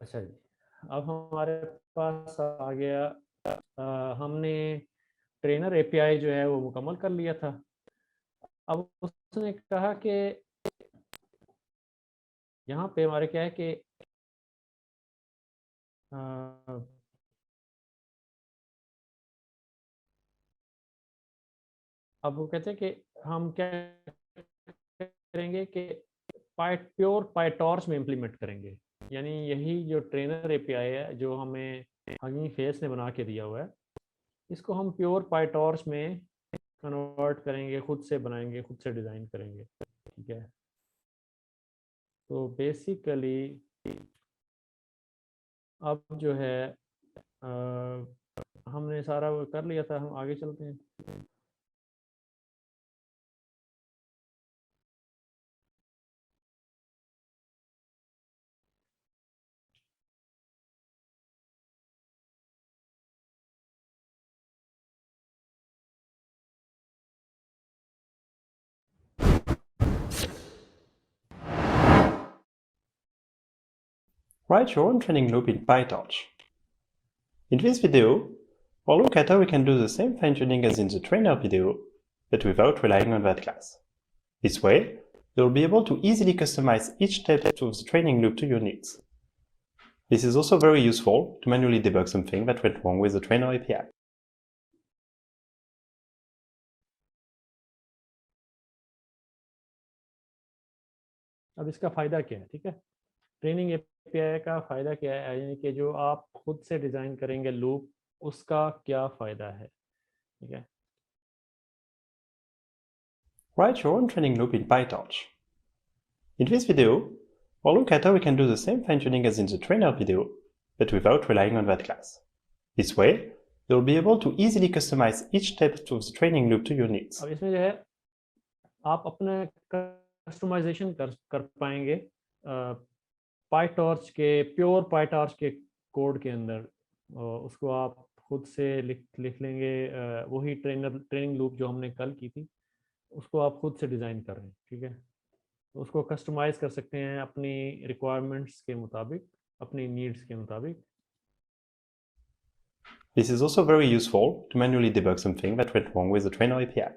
अच्छा जी, अब हमारे पास आ गया हमने ट्रेनर एपीआई जो है वो मुकम्मल कर लिया था। अब उसने कहा कि यहाँ पे हमारे क्या है कि अ, अब वो कहते हैं कि हम क्या करेंगे कि प्योर पाईटॉर्च में इम्प्लीमेंट करेंगे। यानी यही जो ट्रेनर एपीआई है जो हमें हगिंग फेस ने बना के दिया हुआ है, इसको हम प्योर पाईटॉर्च में कन्वर्ट करेंगे, खुद से बनाएंगे, खुद से डिज़ाइन करेंगे। ठीक है, तो बेसिकली अब जो है अ, हमने सारा वो कर लिया था, हम आगे चलते हैं। Write your own training loop in PyTorch. In this video, we'll look at how we can do the same fine-tuning as in the trainer video, but without relying on that class. This way, you'll be able to easily customize each step of the training loop to your needs. This is also very useful to manually debug something that went wrong with the trainer API. अब इसका फ़ायदा क्या है? ठीक है, training API का फ़ायदा क्या है, यानी कि जो आप खुद से डिज़ाइन करेंगे लूप, उसका क्या फ़ायदा है? ठीक है, Write your own training loop in PyTorch. In this video, we'll look at how we can do the same fine-tuning as in the trainer video, but without relying on that class. This way, you'll be able to easily customize each step of the training loop to your needs. अब इसमें जो है आप अपना customization कर पाएंगे PyTorch के, pure PyTorch के कोड के अंदर। उसको आप खुद से लिख लेंगे। वही ट्रेनिंग लूप जो हमने कल की थी, उसको आप खुद से डिज़ाइन कर रहे हैं। ठीक है, तो उसको कस्टमाइज़ कर सकते हैं अपनी रिक्वायरमेंट्स के मुताबिक, अपनी नीड्स के मुताबिक। This is also very useful to manually debug something that went wrong with the trainer API.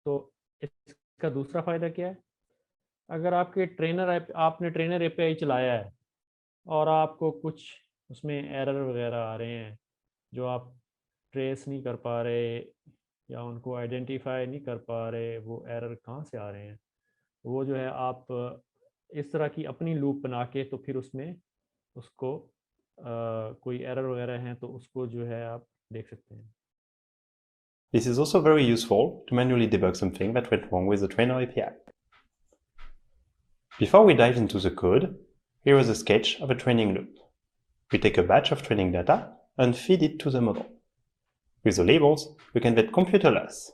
तो इसका दूसरा फ़ायदा क्या है? अगर आपने ट्रेनर एपीआई चलाया है और आपको कुछ उसमें एरर वगैरह आ रहे हैं जो आप ट्रेस नहीं कर पा रहे या उनको आइडेंटिफाई नहीं कर पा रहे, वो एरर कहाँ से आ रहे हैं, वो जो है आप इस तरह की अपनी लूप बना के तो फिर उसमें उसको कोई एरर वगैरह हैं तो उसको जो है आप देख सकते हैं। This is also very useful to manually debug something that went wrong with the trainer API. Before we dive into the code, here is a sketch of a training loop. We take a batch of training data and feed it to the model. With the labels, we can get computer loss.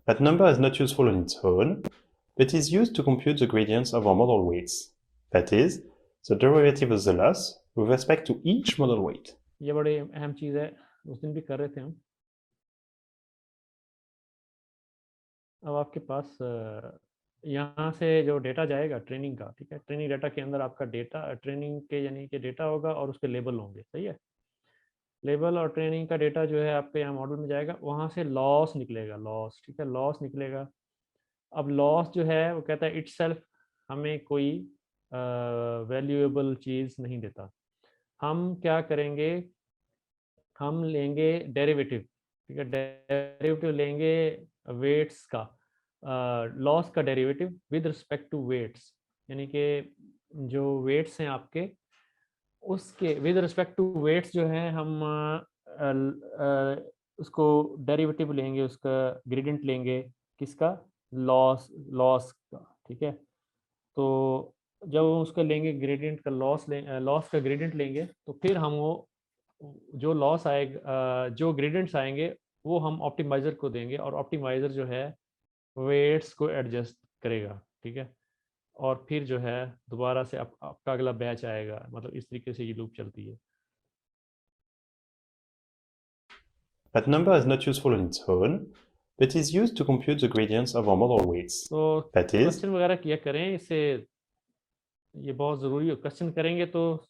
That number is not useful on its own, but is used to compute the gradients of our model weights. That is, the derivative of the loss with respect to each model weight. ये बड़ी अहम चीज़ है, उस दिन भी कर रहे थे हम। अब आपके पास यहाँ से जो डेटा जाएगा ट्रेनिंग का, ठीक है, ट्रेनिंग डेटा के अंदर आपका डेटा ट्रेनिंग के यानी कि डेटा होगा और उसके लेबल होंगे। सही है, लेबल और ट्रेनिंग का डेटा जो है आपके यहाँ मॉडल में जाएगा, वहाँ से लॉस निकलेगा, लॉस। ठीक है, लॉस निकलेगा। अब लॉस जो है वो कहता है इटसेल्फ हमें कोई वैल्यूएबल चीज़ नहीं देता। हम क्या करेंगे, हम लेंगे डेरिवेटिव। ठीक है, डेरिवेटिव लेंगे वेट्स का, लॉस का derivative with respect to weights, यानी कि जो वेट्स हैं आपके, उसके विद रिस्पेक्ट टू वेट्स जो है हम उसको डेरिवेटिव लेंगे, उसका ग्रेडियंट लेंगे, किसका, लॉस, लॉस का। ठीक है, तो जब हम उसका लेंगे ग्रेडियंट का लॉस का ग्रेडियंट लेंगे तो फिर हम वो जो लॉस आएगा, जो ग्रेडियंट्स आएंगे वो हम ऑप्टिमाइज़र को देंगे और ऑप्टिमाइज़र जो है वेट्स को एडजस्ट करेगा। ठीक है, और फिर जो है दोबारा से आपका अगला बैच आएगा। मतलब इस तरीके से ये लूप चलती है। That number is not useful on its own, but is used to compute the gradients of our model weights. तो That is, क्वेश्चन वगैरह किया करें, इससे ये बहुत ज़रूरी है, क्वेश्चन करेंगे तो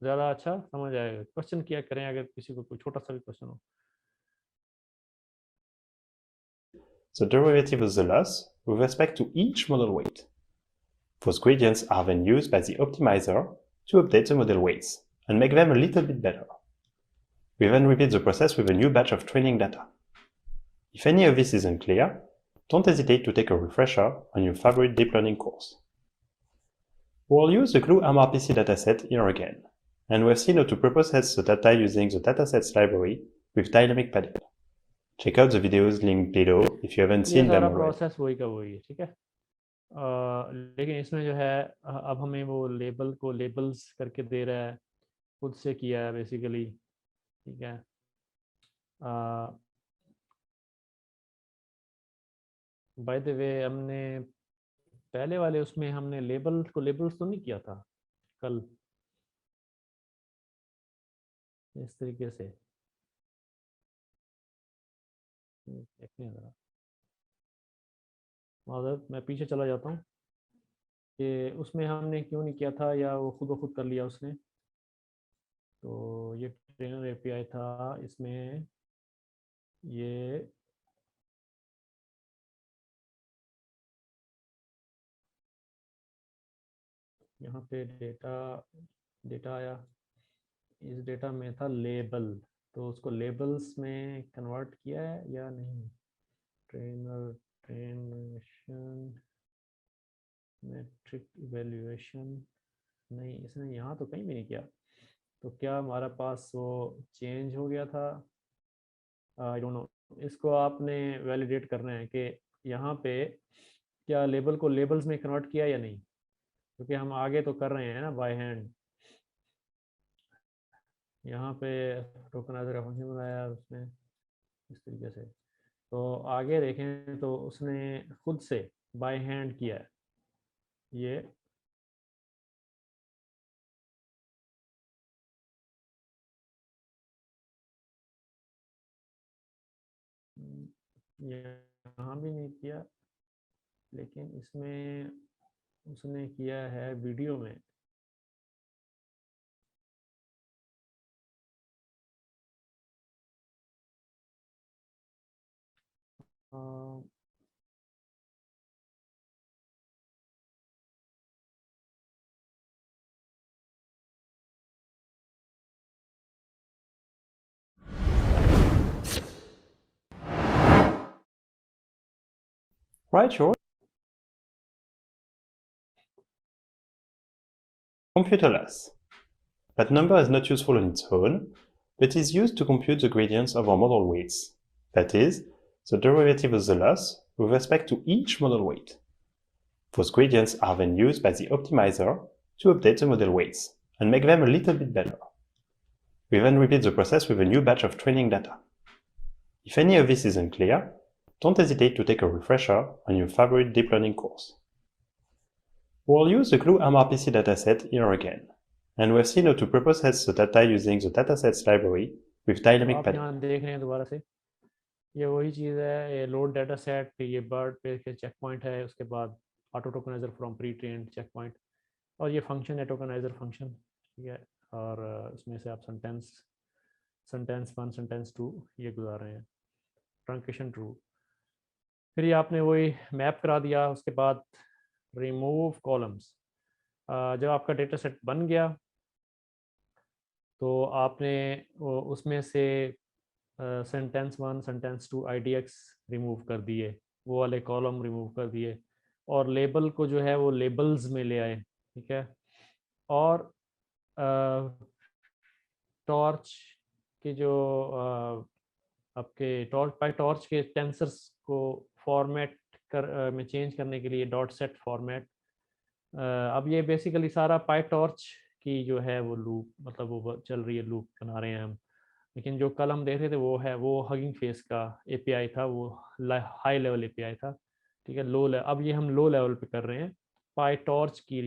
ज़्यादा अच्छा समझ आएगा। क्वेश्चन किया करें अगर किसी को कोई छोटा सा भी क्वेश्चन हो। The derivative of the loss with respect to each model weight. Those gradients are then used by the optimizer to update the model weights and make them a little bit better. We then repeat the process with a new batch of training data. If any of this isn't clear, don't hesitate to take a refresher on your favorite deep learning course. We'll use the GLUE MRPC dataset here again, and we've seen how to preprocess the data using the datasets library with dynamic padding. Check out the videos linked below if you haven't ये seen them सारा already. Process वही का वही है, ठीक है। लेकिन इसमें जो है अब हमें वो लेबल को लेबल्स करके दे रहा है, खुद से किया है बेसिकली, ठीक है। बाय द वे हमने पहले वाले उसमें हमने लेबल को लेबल्स तो नहीं किया था कल इस तरीके से। देखने ज़रा, माज़रत मैं पीछे चला जाता हूँ कि उसमें हमने क्यों नहीं किया था, या वो खुद ब खुद कर लिया उसने। तो ये ट्रेनर एपीआई था, इसमें ये यहाँ पे डेटा डेटा आया, इस डेटा में था लेबल, तो उसको लेबल्स में कन्वर्ट किया है या नहीं। ट्रेनर ट्रेनेशन मैट्रिक इवेल्युएशन, नहीं इसने यहाँ तो कहीं भी नहीं किया। तो क्या हमारा पास वो चेंज हो गया था, आई डोंट नो। इसको आपने वैलिडेट करना है कि यहाँ पे क्या लेबल को लेबल्स में कन्वर्ट किया या नहीं, क्योंकि हम आगे तो कर रहे हैं ना बाय हैंड। यहाँ पे टोकनाइजर का फंक्शन बनाया उसने इस तरीके से, तो आगे देखें तो उसने खुद से बाय हैंड किया है ये। यहाँ भी नहीं किया, लेकिन इसमें उसने किया है वीडियो में। Right, sure. Computer loss. That number is not useful on its own, but is used to compute the gradients of our model weights. That is, the derivative of the loss with respect to each model weight. Those gradients are then used by the optimizer to update the model weights and make them a little bit better. We then repeat the process with a new batch of training data. If any of this isn't clear, don't hesitate to take a refresher on your favorite deep learning course. We'll use the GLUE MRPC dataset here again, and we've seen how to preprocess the data using the datasets library with dynamic आप padding. यहाँ देख रहे हैं दोबारा से, ये वही चीज़ है, ये लोड डाटा सेट, ये बर्ड पे के चेक पॉइंट है, उसके बाद auto tokenizer from pretrained checkpoint, और ये फंक्शन है टोकनाइजर फंक्शन, ठीक है। और इसमें से आप सेंटेंस सेंटेंस 1 सेंटेंस 2 ये गुजार रहे हैं, ट्रंकेशन ट्रू। फिर ये आपने वही मैप करा दिया, उसके बाद रिमूव कॉलम्स। जब आपका डेटा सेट बन गया तो आपने उसमें से सेंटेंस 1 सेंटेंस 2 IDX रिमूव कर दिए, वो वाले कॉलम रिमूव कर दिए, और लेबल को जो है वो लेबल्स में ले आए, ठीक है। और टॉर्च के जो आपके टॉर्च बाय टॉर्च के टेंसर्स को फॉर्मेट में चेंज करने के लिए डॉट सेट फॉर्मेट। अब ये बेसिकली सारा पाई टॉर्च की जो है वो लूप, मतलब वो चल रही है, लूप बना रहे हैं हम। लेकिन जो कल हम देख रहे थे वो है वो हगिंग फेस का एपीआई था, वो हाई लेवल एपीआई था, ठीक है। अब ये हम लो लेवल पे कर रहे हैं पाई टॉर्च की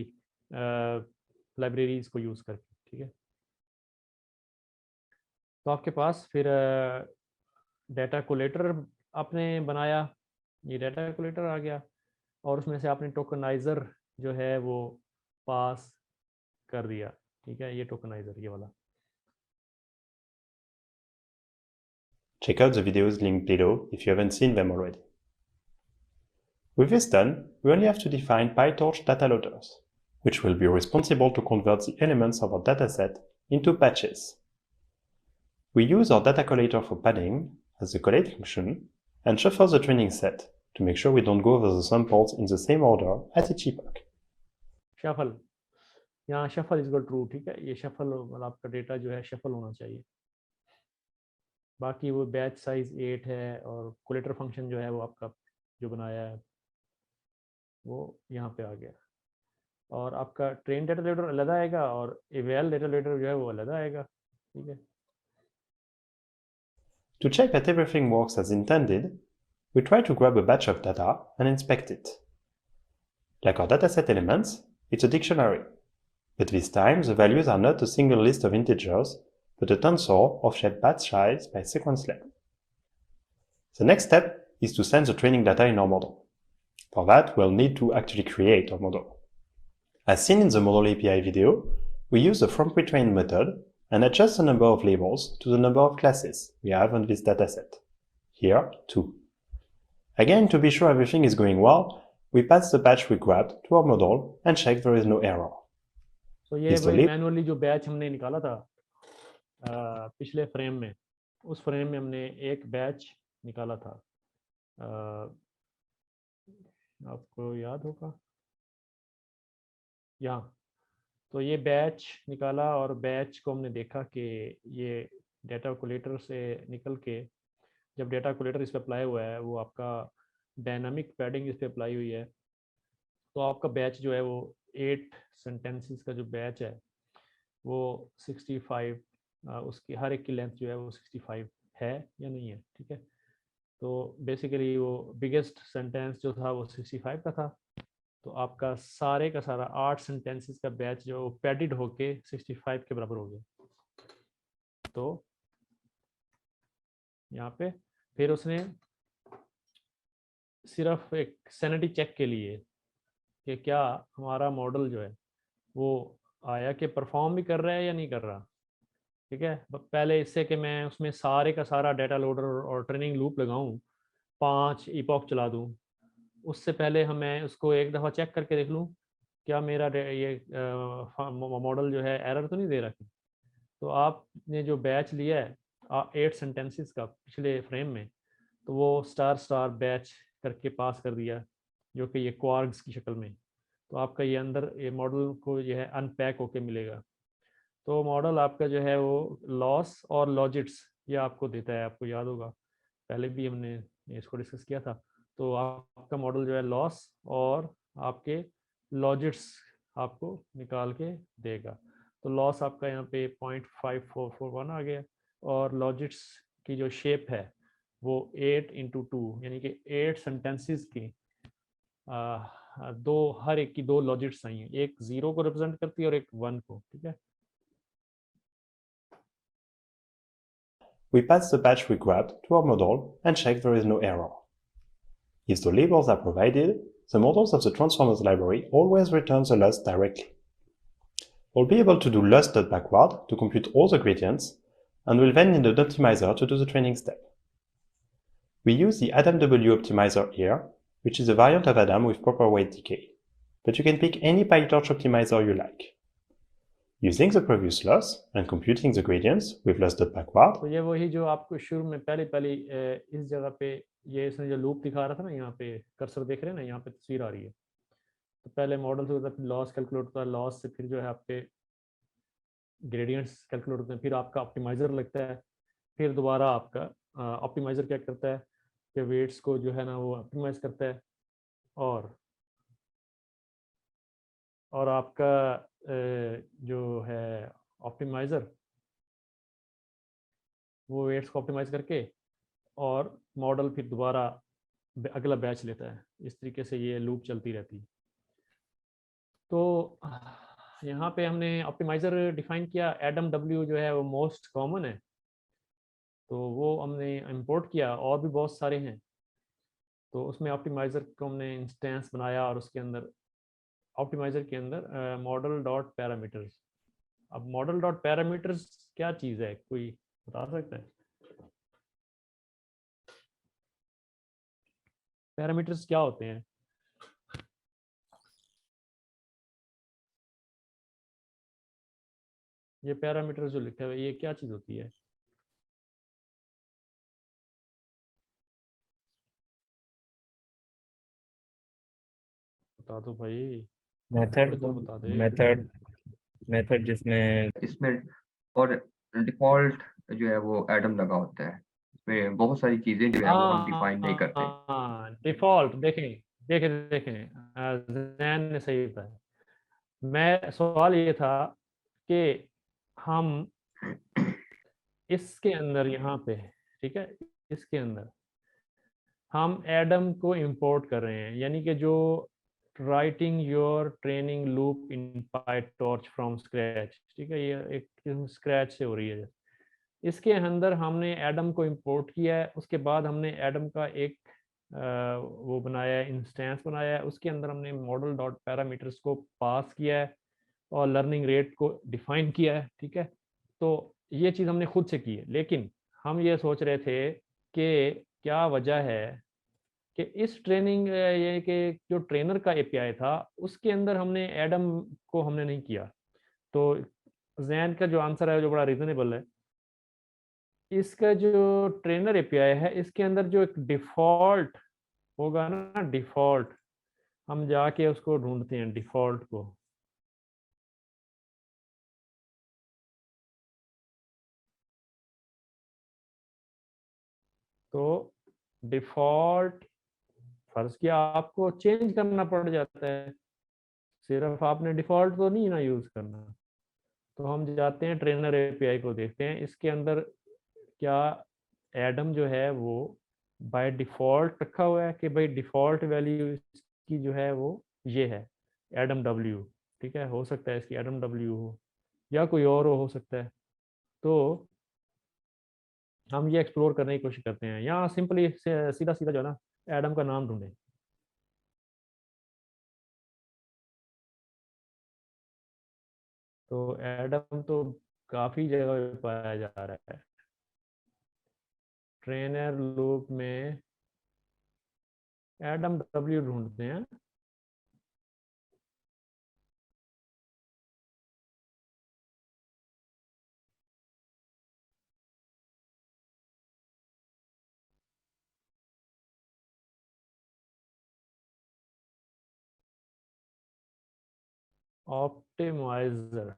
लाइब्रेरीज को यूज़ करके, ठीक है। तो आपके पास फिर डाटा कोलेटर आपने बनाया, ये डाटा कोलेटर आ गया, और उसमें से आपने टोकनाइज़र जो है वो पास कर दिया, ठीक है, ये टोकनाइजर ये वाला। Check out the videos linked below if you haven't seen them already. With this done, we only have to define PyTorch data loaders, which will be responsible to convert the elements of our dataset into patches. We use our data collator for padding as the collate function and shuffle the training set to make sure we don't go over the samples in the same order at each epoch. Shuffle, यहाँ shuffle is equal true, ठीक है, ये shuffle मतलब आपका data जो है shuffle होना चाहिए। बाकी वो बैच साइज 8 है और कोलेटर फंक्शन जो है वो आपका जो बनाया है वो यहाँ पे आ गया, और आपका ट्रेन डेटा लोडर अलग आएगा और इवैल डेटा लोडर जो है वो अलग आएगा, ठीक है। To check that everything works as intended, we try to grab a batch of data and inspect it. Like our dataset elements, it's a dictionary, but this time the values are not a single list of integers, but a tensor of shared batch size by sequence length. The next step is to send the training data in our model. For that, we'll need to actually create our model. As seen in the Model API video, we use the FromPretrained method and adjust the number of labels to the number of classes we have on this dataset. Here, 2. Again, to be sure everything is going well, we pass the batch we grabbed to our model and check there is no error. So ये वही manually जो batch हमने निकाला था पिछले frame में, उस frame में हमने एक बैच निकाला था, आपको याद होगा यहाँ। तो ये बैच निकाला और बैच को हमने देखा कि ये डेटा कोलेटर से निकल के जब डेटा कोलेटर इस पर अप्लाई हुआ है वो आपका डायनामिक पैडिंग इस पर अप्लाई हुई है, तो आपका बैच जो है वो 8 सेंटेंसेस का जो बैच है वो 65 उसकी हर एक की लेंथ जो है वो 65 है या नहीं है, ठीक है। तो बेसिकली वो बिगेस्ट सेंटेंस जो था वो 65 का था, तो आपका सारे का सारा 8 सेंटेंसेस का बैच जो पैडिड होके 65 के बराबर हो गया। तो यहाँ पे फिर उसने सिर्फ एक सैनिटी चेक के लिए कि क्या हमारा मॉडल जो है वो आया कि परफॉर्म भी कर रहा है या नहीं कर रहा, ठीक है। पहले इससे कि मैं उसमें सारे का सारा डेटा लोडर और ट्रेनिंग लूप लगाऊं, 5 इपॉक चला दूं, उससे पहले हमें उसको एक दफ़ा चेक करके देख लूं क्या मेरा ये मॉडल जो है एरर तो नहीं दे रहा। तो आपने जो बैच लिया है 8 सेंटेंसेस का पिछले फ्रेम में, तो वो स्टार स्टार बैच करके पास कर दिया जो कि ये क्वार्ग्स की शक्ल में। तो आपका ये अंदर ये मॉडल को जो है अनपैक होके मिलेगा। तो मॉडल आपका जो है वो लॉस और लॉजिट्स ये आपको देता है, आपको याद होगा पहले भी हमने इसको डिस्कस किया था। तो आपका मॉडल जो है लॉस और आपके लॉजिट्स आपको निकाल के देगा। तो लॉस आपका यहाँ पे 0.5441 आ गया और लॉजिट्स की जो शेप है वो 8x2 यानी कि 8 सेंटेंसेस की दो हर एक की 2 लॉजिट्स आई हैं, एक 0 को रिप्रेजेंट करती है और एक 1 को, ठीक है। We pass the batch we grabbed to our model and check there is no error. If the labels are provided, the models of the transformers library always return the loss directly. We'll be able to do loss.backward to compute all the gradients, and we'll then need an optimizer to do the training step. We use the AdamW optimizer here, which is a variant of Adam with proper weight decay, but you can pick any PyTorch optimizer you like. Using the previous loss and computing the gradients with loss.backward. तो ये वही जो आपको शुरू में पहली इस जगह पे ये इसने जो लूप दिखा रहा था ना, यहाँ पे कर्सर देख रहे हैं ना, यहाँ पे तस्वीर आ रही है। तो पहले मॉडल से होता है, फिर लॉस कैलकुलेट होता है, लॉस से फिर जो है आपके ग्रेडियंट्स कैलकुलेट होते हैं, फिर आपका ऑप्टिमाइज़र लगता है, फिर दोबारा आपका ऑप्टिमाइज़र क्या करता है कि वेट्स को जो है ना वो ऑप्टिमाइज़ करता है, और आपका जो है ऑप्टिमाइज़र वो वेट्स को ऑप्टिमाइज़ करके और मॉडल फिर दोबारा अगला बैच लेता है। इस तरीके से ये लूप चलती रहती है। तो यहाँ पे हमने ऑप्टिमाइज़र डिफाइन किया, AdamW जो है वो मोस्ट कॉमन है, तो वो हमने इंपोर्ट किया, और भी बहुत सारे हैं। तो उसमें ऑप्टिमाइज़र को हमने इंस्टेंस बनाया और उसके अंदर ऑप्टिमाइजर के अंदर मॉडल डॉट पैरामीटर्स। अब मॉडल डॉट पैरामीटर्स क्या चीज़ है, कोई बता सकता है? पैरामीटर्स क्या होते हैं? ये पैरामीटर जो लिखा हुआ है ये क्या चीज़ होती है? बता दो भाई, मेथड कोई तो बता दे। मेथड मेथड जिसमें इसमें और डिफॉल्ट जो है वो एडम लगा होता है, इसमें बहुत सारी चीजें जो है वो हम डिफाइन नहीं करते। डिफॉल्ट देखें, देखें देखें, जैन ने सही बताया। मैं सवाल ये था कि हम इसके अंदर यहाँ पे, ठीक है, इसके अंदर हम एडम को इंपोर्ट कर रहे हैं, यानी कि जो writing your training loop in PyTorch from scratch, ठीक है, ये एक स्क्रैच से हो रही है। इसके अंदर हमने एडम को इंपोर्ट किया है, उसके बाद हमने एडम का एक वो बनाया है, इंस्टेंस बनाया है, उसके अंदर हमने मॉडल डॉट पैरामीटर्स को पास किया है और लर्निंग रेट को डिफाइन किया है, ठीक है। तो ये चीज़ हमने खुद से की है, लेकिन हम ये सोच रहे थे कि क्या वजह है कि इस ट्रेनिंग ये कि जो ट्रेनर का एपीआई था उसके अंदर हमने एडम को हमने नहीं किया। तो जैन का जो आंसर है जो बड़ा रीजनेबल है। इसका जो ट्रेनर एपीआई है इसके अंदर जो एक डिफ़ॉल्ट होगा ना, डिफ़ॉल्ट, हम जाके उसको ढूंढते हैं डिफ़ॉल्ट को। तो डिफ़ॉल्ट फर्ज किया आपको चेंज करना पड़ जाता है, सिर्फ आपने डिफ़ॉल्ट तो नहीं ना यूज़ करना। तो हम जाते हैं ट्रेनर एपीआई को देखते हैं, इसके अंदर क्या एडम जो है वो बाय डिफ़ॉल्ट रखा हुआ है कि भाई डिफ़ॉल्ट वैल्यू इसकी जो है वो ये है एडम डब्ल्यू, ठीक है। हो सकता है इसकी एडम डब्ल्यू हो या कोई और हो सकता है। तो हम ये एक्सप्लोर करने की कोशिश करते हैं, यहाँ सिंपली सीधा सीधा जो है ना एडम का नाम ढूंढें। तो एडम तो काफ़ी जगह पे पाया जा रहा है, ट्रेनर लूप में एडम डब्ल्यू ढूंढते हैं। ऑप्टिमाइजर,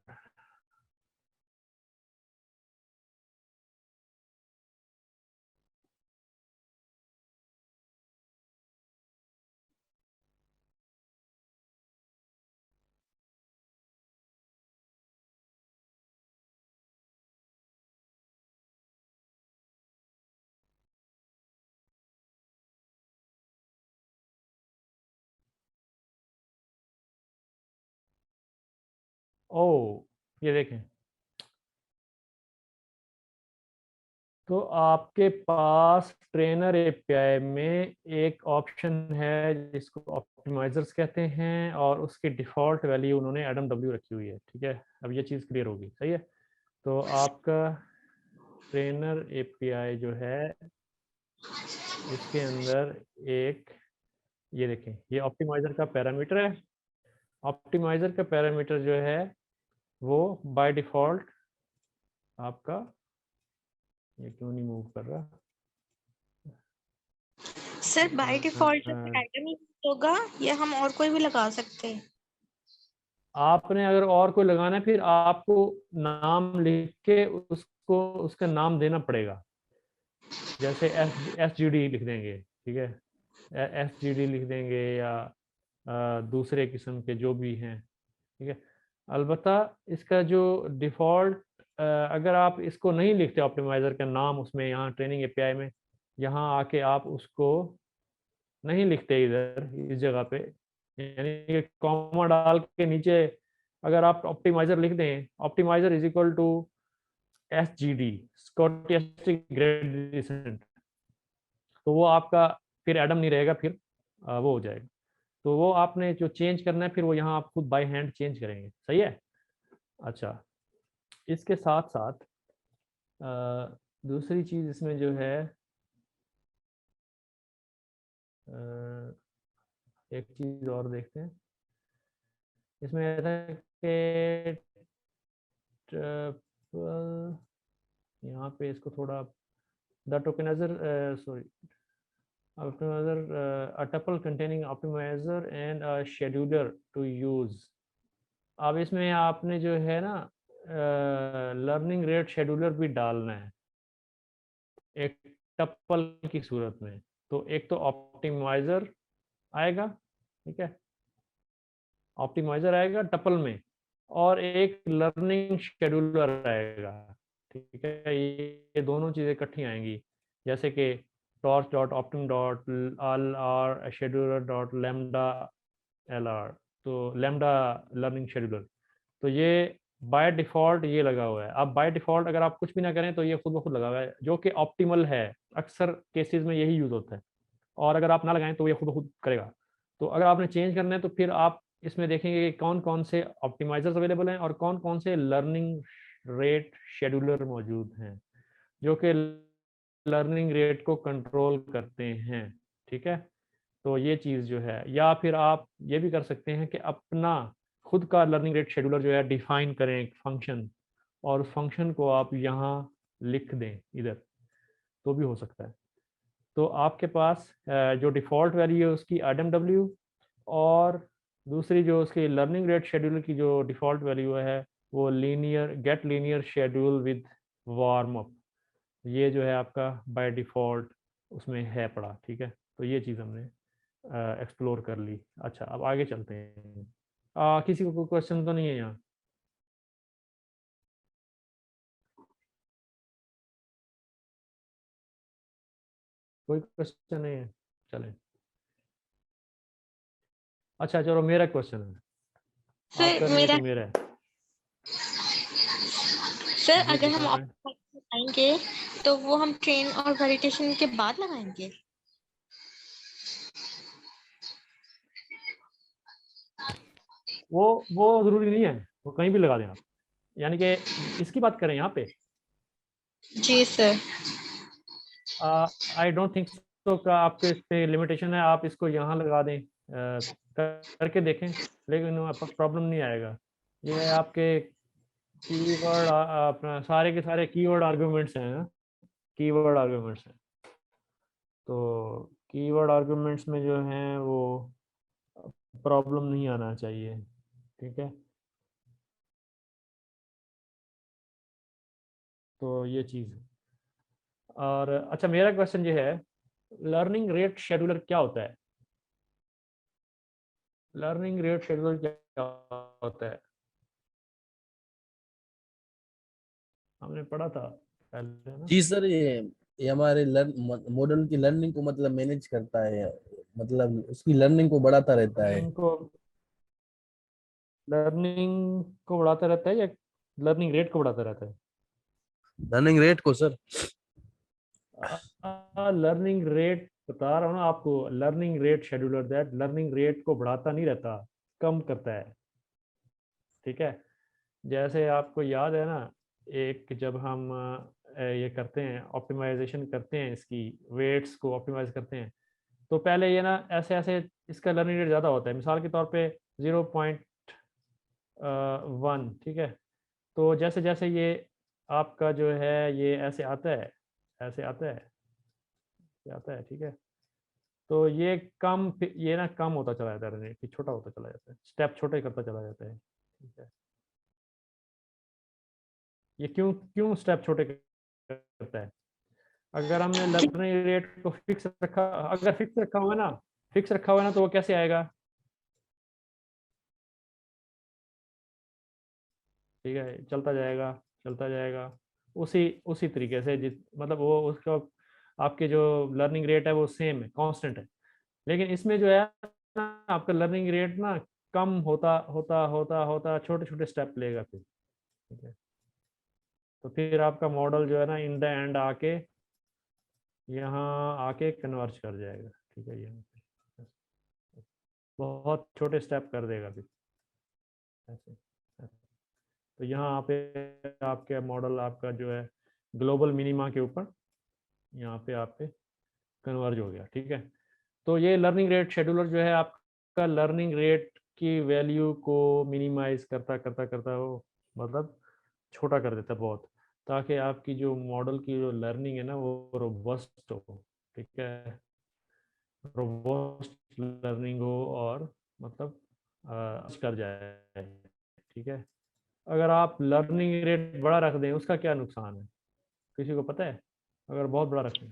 ओ ये देखें, तो आपके पास ट्रेनर एपीआई में एक ऑप्शन है जिसको ऑप्टिमाइजर्स कहते हैं और उसकी डिफ़ॉल्ट वैल्यू उन्होंने एडम डब्ल्यू रखी हुई है, ठीक है। अब ये चीज़ क्लियर होगी, सही है। तो आपका ट्रेनर एपीआई जो है इसके अंदर एक, ये देखें, ये ऑप्टिमाइजर का पैरामीटर है। ऑप्टिमाइजर का पैरामीटर जो है वो बाय डिफ़ॉल्ट आपका, ये क्यों नहीं मूव कर रहा, सर बाय डिफॉल्ट एडम ही होगा या हम और कोई भी लगा सकते हैं? आपने अगर और कोई लगाना है फिर आपको नाम लिख के उसको उसका नाम देना पड़ेगा। जैसे एस जी डी लिख देंगे, ठीक है, एस जी डी लिख देंगे या दूसरे किस्म के जो भी हैं, ठीक है। अलबत्ता इसका जो डिफ़ॉल्ट, अगर आप इसको नहीं लिखते ऑप्टिमाइज़र का नाम उसमें, यहाँ ट्रेनिंग एपीआई में यहाँ आके आप उसको नहीं लिखते इधर इस जगह पे, यानी कि कॉमा डाल के नीचे अगर आप ऑप्टिमाइजर लिख दें, optimiser is equal to S G D, stochastic gradient, तो वो आपका फिर एडम नहीं रहेगा, फिर वो हो जाएगा। तो वो आपने जो चेंज करना है फिर वो यहाँ आप खुद बाय हैंड चेंज करेंगे, सही है। अच्छा, इसके साथ साथ दूसरी चीज़ इसमें जो है एक चीज़ और देखते हैं। इसमें ऐसा है कि ट्रिपल, यहाँ पे इसको थोड़ा the tokeniser sorry optimizer, a tuple containing optimizer and a scheduler to use। अब इसमें आपने जो है ना लर्निंग रेट शेड्यूलर भी डालना है एक टपल की सूरत में। तो एक तो ऑप्टिमाइजर आएगा, ठीक है, ऑप्टिमाइजर आएगा टपल में, और एक लर्निंग शेड्यूलर आएगा, ठीक है। ये दोनों चीज़ें इकट्ठी आएंगी, जैसे कि torch dot ऑप्टिम dot L R scheduler dot lambda L R, तो लेमडा लर्निंग शेड्यूलर। तो ये बाय डिफ़ॉल्ट ये लगा हुआ है। अब बाय डिफ़ॉल्ट अगर आप कुछ भी ना करें तो ये खुद ब खुद लगा हुआ है, जो कि ऑप्टिमल है। अक्सर केसेस में यही यूज़ होता है, और अगर आप ना लगाएं तो ये खुद ब खुद करेगा। तो अगर आपने चेंज करना है तो फिर आप इसमें देखेंगे कि कौन कौन से ऑप्टिमाइजर्स अवेलेबल हैं और कौन कौन से लर्निंग रेट शेड्यूलर मौजूद हैं जो कि लर्निंग रेट को कंट्रोल करते हैं, ठीक है। तो ये चीज़ जो है, या फिर आप ये भी कर सकते हैं कि अपना खुद का लर्निंग रेट शेड्यूलर जो है डिफाइन करें एक फंक्शन, और उस फंक्शन को आप यहाँ लिख दें इधर, तो भी हो सकता है। तो आपके पास जो डिफ़ॉल्ट वैल्यू है उसकी RMW, और दूसरी जो उसकी लर्निंग रेट शेड्यूलर की जो डिफ़ॉल्ट वैल्यू है वो get linear schedule with warm up. ये जो है आपका बाय डिफ़ॉल्ट उसमें है पड़ा, ठीक है। तो ये चीज़ हमने एक्सप्लोर कर ली। अच्छा, अब आगे चलते हैं। किसी को कोई क्वेश्चन तो नहीं है यहाँ? कोई क्वेश्चन नहीं है, चलें। अच्छा चलो, मेरा क्वेश्चन है, आप सर कर लिए मेरा तो मेरा है। सर जी अगर हम बताएं। लगाएंगे तो वो हम ट्रेन और वैलिडेशन के बाद लगाएंगे। वो ज़रूरी नहीं है, वो कहीं भी लगा दें आप, यानी कि इसकी बात करें यहाँ पे। जी सर। आई डोंट थिंक तो का आपके इस पे लिमिटेशन है, आप इसको यहाँ लगा दें, करके देखें, लेकिन प्रॉब्लम नहीं आएगा। ये आपके कीवर्ड अपना सारे के सारे कीवर्ड आर्गुमेंट्स हैं, कीवर्ड आर्गुमेंट्स हैं। तो कीवर्ड आर्गुमेंट्स में जो हैं वो प्रॉब्लम नहीं आना चाहिए, ठीक है। तो ये चीज़ है। और अच्छा, मेरा क्वेश्चन ये है, लर्निंग रेट शेड्यूलर क्या होता है? लर्निंग रेट शेड्यूलर क्या होता है? हमने पढ़ा था पहले ना। जी सर, ये हमारे मॉडल की लर्निंग को मतलब मैनेज करता है, मतलब उसकी लर्निंग को बढ़ाता रहता है। लर्निंग को बढ़ाता रहता है या लर्निंग रेट को बढ़ाता रहता है? लर्निंग रेट को सर। लर्निंग रेट बता रहा हूँ ना आपको, learning rate scheduler that learning rate को बढ़ाता नहीं रहता, कम करता है, ठीक है। जैसे आपको याद है ना, एक जब हम ये करते हैं ऑप्टिमाइजेशन करते हैं, इसकी वेट्स को ऑप्टिमाइज करते हैं, तो पहले ये ना ऐसे ऐसे इसका लर्निंग रेट ज़्यादा होता है, मिसाल के तौर पे 0.1, ठीक है। तो जैसे जैसे ये आपका जो है ये ऐसे आता है, ऐसे आता है, ये आता है, ठीक है। तो ये ये ना कम होता चला जाता है, फिर छोटा होता चला जाता है, स्टेप छोटे करता चला जाता है, ठीक है। ये क्यों क्यों स्टेप छोटे करता है? अगर हमने लर्निंग रेट को फिक्स रखा, अगर फिक्स रखा हुआ है ना, फिक्स रखा हुआ है ना, तो वो कैसे आएगा? ठीक है, चलता जाएगा, चलता जाएगा, उसी उसी तरीके से, जिस मतलब वो उसका आपके जो लर्निंग रेट है वो सेम है, कांस्टेंट है। लेकिन इसमें जो है ना, आपका लर्निंग रेट ना कम होता होता होता होता छोटे छोटे स्टेप लेगा फिर, ठीक है। तो फिर आपका मॉडल जो है ना इन द एंड आके यहाँ आके कन्वर्ज कर जाएगा, ठीक है। यहाँ बहुत छोटे स्टेप कर देगा फिर ऐसे ऐसे। तो यहाँ पे आपके मॉडल आपका जो है ग्लोबल मिनिमा के ऊपर यहाँ पे आप पे कन्वर्ज हो गया, ठीक है। तो ये लर्निंग रेट शेड्यूलर जो है आपका लर्निंग रेट की वैल्यू को मिनिमाइज करता करता करता वो मतलब छोटा कर देता बहुत, ताकि आपकी जो मॉडल की जो लर्निंग है ना वो रोबस्ट हो, ठीक है, रोबस्ट लर्निंग हो और मतलब कर जाए, ठीक है। अगर आप लर्निंग रेट बड़ा रख दें उसका क्या नुकसान है, किसी को पता है? अगर बहुत बड़ा रखें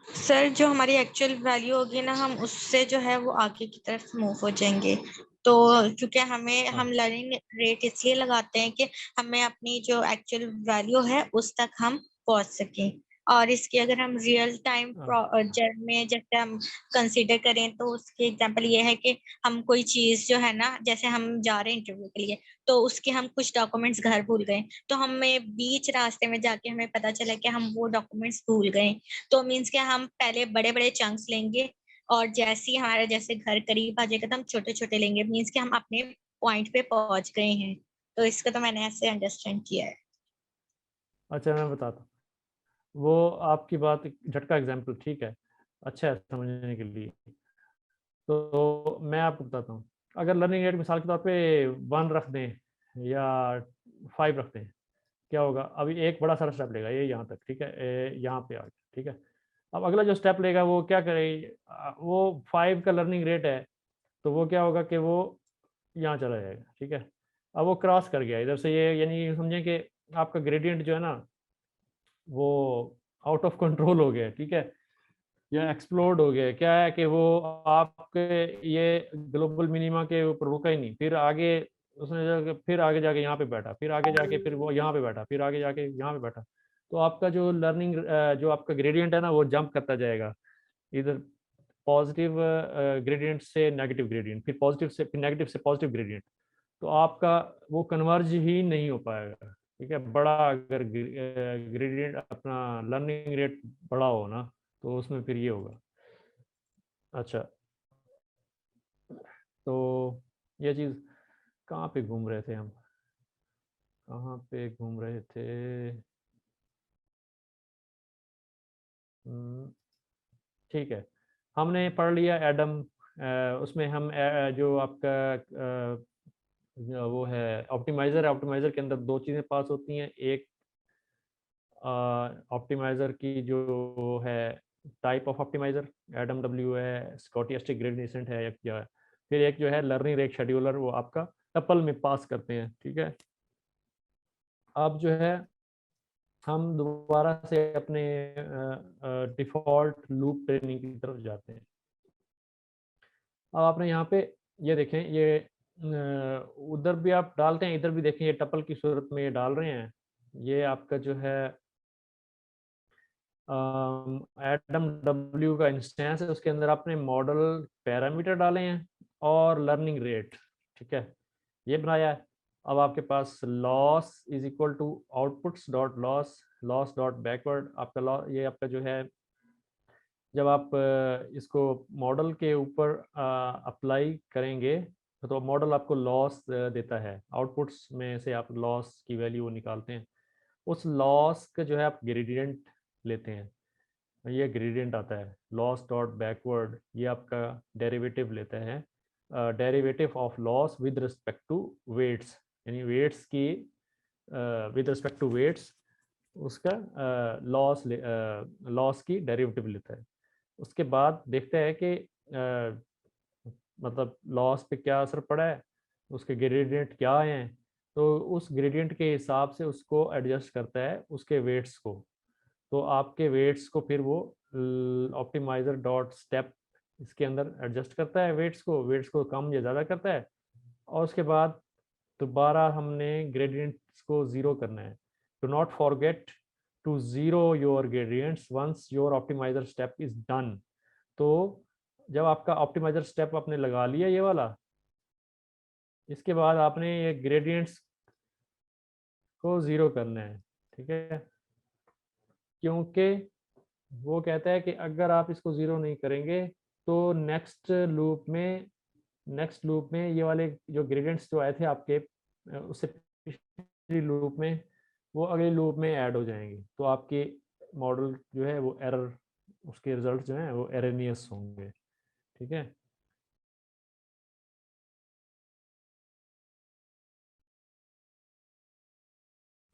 सर जो हमारी एक्चुअल वैल्यू होगी ना, हम उससे जो है वो आगे की तरफ मूव हो जाएंगे। तो क्योंकि हमें हाँ हम लर्निंग रेट इसलिए लगाते हैं कि हमें अपनी जो एक्चुअल वैल्यू है उस तक हम पहुंच सकें। और इसके अगर हम रियल टाइम में जैसे हम कंसीडर करें तो उसके एग्जांपल ये है कि हम कोई चीज जो है ना, जैसे हम जा रहे हैं इंटरव्यू के लिए, तो उसके हम कुछ डॉक्यूमेंट्स घर भूल गए, तो हमें बीच रास्ते में जाके हमें पता चला कि हम वो डॉक्यूमेंट्स भूल गए। तो मीन्स के हम पहले बड़े बड़े चंक्स लेंगे और जैसे ही हमारा जैसे घर करीब आ जाएगा तो हम छोटे छोटे लेंगे, मीन्स के हम अपने पॉइंट पे पहुंच गए हैं। तो इसका तो मैंने ऐसे अंडरस्टैंड किया है। अच्छा मैं बताता हूँ, वो आपकी बात झटका एग्जाम्पल ठीक है, अच्छा है समझने के लिए। तो मैं आपको बताता हूँ, अगर लर्निंग रेट मिसाल के तौर पे 1 रख दें या 5 रख दें, क्या होगा? अभी एक बड़ा सारा स्टेप लेगा ये यहाँ तक, ठीक है, यहाँ पे आ गया, ठीक है। अब अगला जो स्टेप लेगा वो क्या करे, वो 5 का लर्निंग रेट है, तो वो क्या होगा कि वो यहाँ चला जाएगा, ठीक है। अब वो क्रॉस कर गया इधर से, ये यानी समझें कि आपका ग्रेडियंट जो है ना वो आउट ऑफ कंट्रोल हो गया, ठीक है, या एक्सप्लोड हो गया। क्या है कि वो आपके ये ग्लोबल मिनिमा के ऊपर रुका ही नहीं, फिर आगे उसने जाके फिर आगे जाके यहाँ पे बैठा, फिर आगे जाके फिर वो यहाँ पे बैठा, फिर आगे जाके यहाँ पे बैठा। तो आपका जो लर्निंग जो आपका ग्रेडियंट है ना वो जंप करता जाएगा, इधर पॉजिटिव ग्रेडियंट से नेगेटिव ग्रेडियंट, फिर पॉजिटिव से फिर नेगेटिव से पॉजिटिव ग्रेडियंट। तो आपका वो कन्वर्ज ही नहीं हो पाएगा, ठीक है। बड़ा अगर ग्रेडियंट अपना लर्निंग रेट बड़ा हो ना तो उसमें फिर ये होगा। अच्छा, तो ये चीज़ कहाँ पे घूम रहे थे हम, कहाँ पे घूम रहे थे? ठीक है, हमने पढ़ लिया एडम। उसमें हम जो आपका वो है ऑप्टिमाइज़र है, ऑप्टिमाइज़र के अंदर 2 चीज़ें पास होती हैं। एक ऑप्टिमाइज़र की जो है type of optimiser Adam W है, स्टोकेस्टिक ग्रेडिएंट है, या फिर एक जो है लर्निंग रेट शेड्यूलर, वो आपका टपल में पास करते हैं, ठीक है। अब जो है हम दोबारा से अपने डिफ़ॉल्ट लूप ट्रेनिंग की तरफ जाते हैं। अब आपने यहाँ पे ये देखें, ये उधर भी आप डालते हैं, इधर भी देखें, ये टपल की सूरत में ये डाल रहे हैं। ये आपका जो है एडम डब्ल्यू का इंस्टेंस है, उसके अंदर आपने मॉडल पैरामीटर डाले हैं और लर्निंग रेट, ठीक है, ये बनाया है। अब आपके पास loss is equal to outputs dot loss, loss dot backward. आपका लॉस ये आपका जो है, जब आप इसको मॉडल के ऊपर अप्लाई करेंगे तो मॉडल आपको लॉस देता है, आउटपुट्स में से आप लॉस की वैल्यू निकालते हैं। उस लॉस का जो है आप ग्रेडियंट लेते हैं, ये ग्रेडियंट आता है लॉस डॉट बैकवर्ड, ये आपका डेरिवेटिव लेता है, derivative of loss with respect to weights, यानी वेट्स की विद रिस्पेक्ट टू वेट्स उसका लॉस की डेरिवेटिव लेता है। उसके बाद देखते हैं कि मतलब लॉस पे क्या असर पड़ा है, उसके ग्रेडियंट क्या हैं, तो उस ग्रेडियंट के हिसाब से उसको एडजस्ट करता है उसके वेट्स को। तो आपके वेट्स को फिर वो ऑप्टिमाइज़र डॉट स्टेप इसके अंदर एडजस्ट करता है, वेट्स को कम या ज़्यादा करता है। और उसके बाद दोबारा हमने ग्रेडियंट्स को ज़ीरो करना है। Do not forget to zero your gradients once your optimiser step is done. तो जब आपका ऑप्टिमाइज़र स्टेप आपने लगा लिया ये वाला, इसके बाद आपने ये ग्रेडियंट्स को ज़ीरो करना है, ठीक है, क्योंकि वो कहता है कि अगर आप इसको ज़ीरो नहीं करेंगे तो नेक्स्ट लूप में नेक्स्ट लूप में ये वाले जो ग्रेडियंट्स जो आए थे आपके उससे पिछली लूप में, वो अगले लूप में ऐड हो जाएंगे, तो आपके मॉडल जो है वो एरर, उसके रिजल्ट जो हैं वो एरनियस होंगे। ठीक है,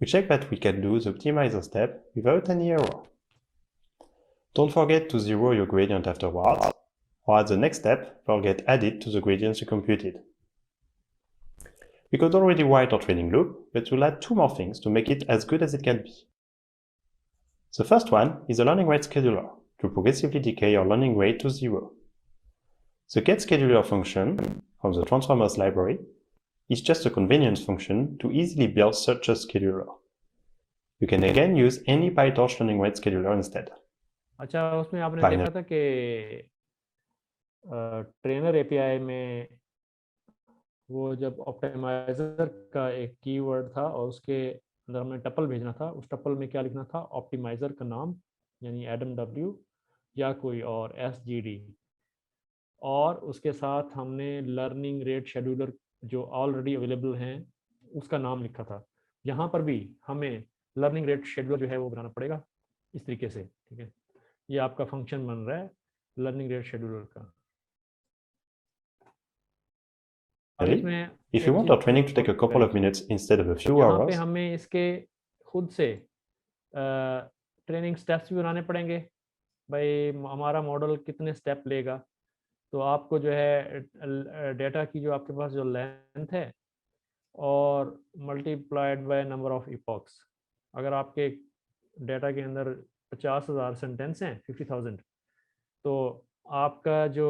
We check that we can do the optimizer step without any error. Don't forget to zero your gradient afterwards, or at the next step, they'll get added to the gradients you computed. We could already write our training loop, but we'll add two more things to make it as good as it can be. The first one is a learning rate scheduler to progressively decay your learning rate to 0. The getScheduler function from the Transformers library is just a convenience function to easily build such a scheduler. You can again use any PyTorch learning rate scheduler instead. अच्छा उसमें आपने Final. देखा था कि trainer API में वो जब optimiser का एक कीवर्ड था और उसके अंदर हमने टपल भेजना था, उस टपल में क्या लिखना था, ऑप्टिमाइजर का नाम यानी एडम डब्ल्यू या कोई और एसजीडी, और उसके साथ हमने लर्निंग रेट शेड्यूलर जो ऑलरेडी अवेलेबल हैं उसका नाम लिखा था। यहाँ पर भी हमें लर्निंग रेट शेड्यूलर जो है वो बनाना पड़ेगा इस तरीके से। ठीक है, ये आपका फंक्शन बन रहा है लर्निंग रेट शेड्यूलर का। अब Really? इसमें If you एक want cheese our training to और take a couple of minutes instead of a few यहाँ पे hours, हमें इसके खुद से ट्रेनिंग स्टेप्स भी बनाने पड़ेंगे। भाई हमारा मॉडल कितने स्टेप लेगा, तो आपको जो है डेटा की जो आपके पास जो लेंथ है और multiplied by number of epochs, अगर आपके डेटा के अंदर 50,000 सेंटेंस हैं 50,000, तो आपका जो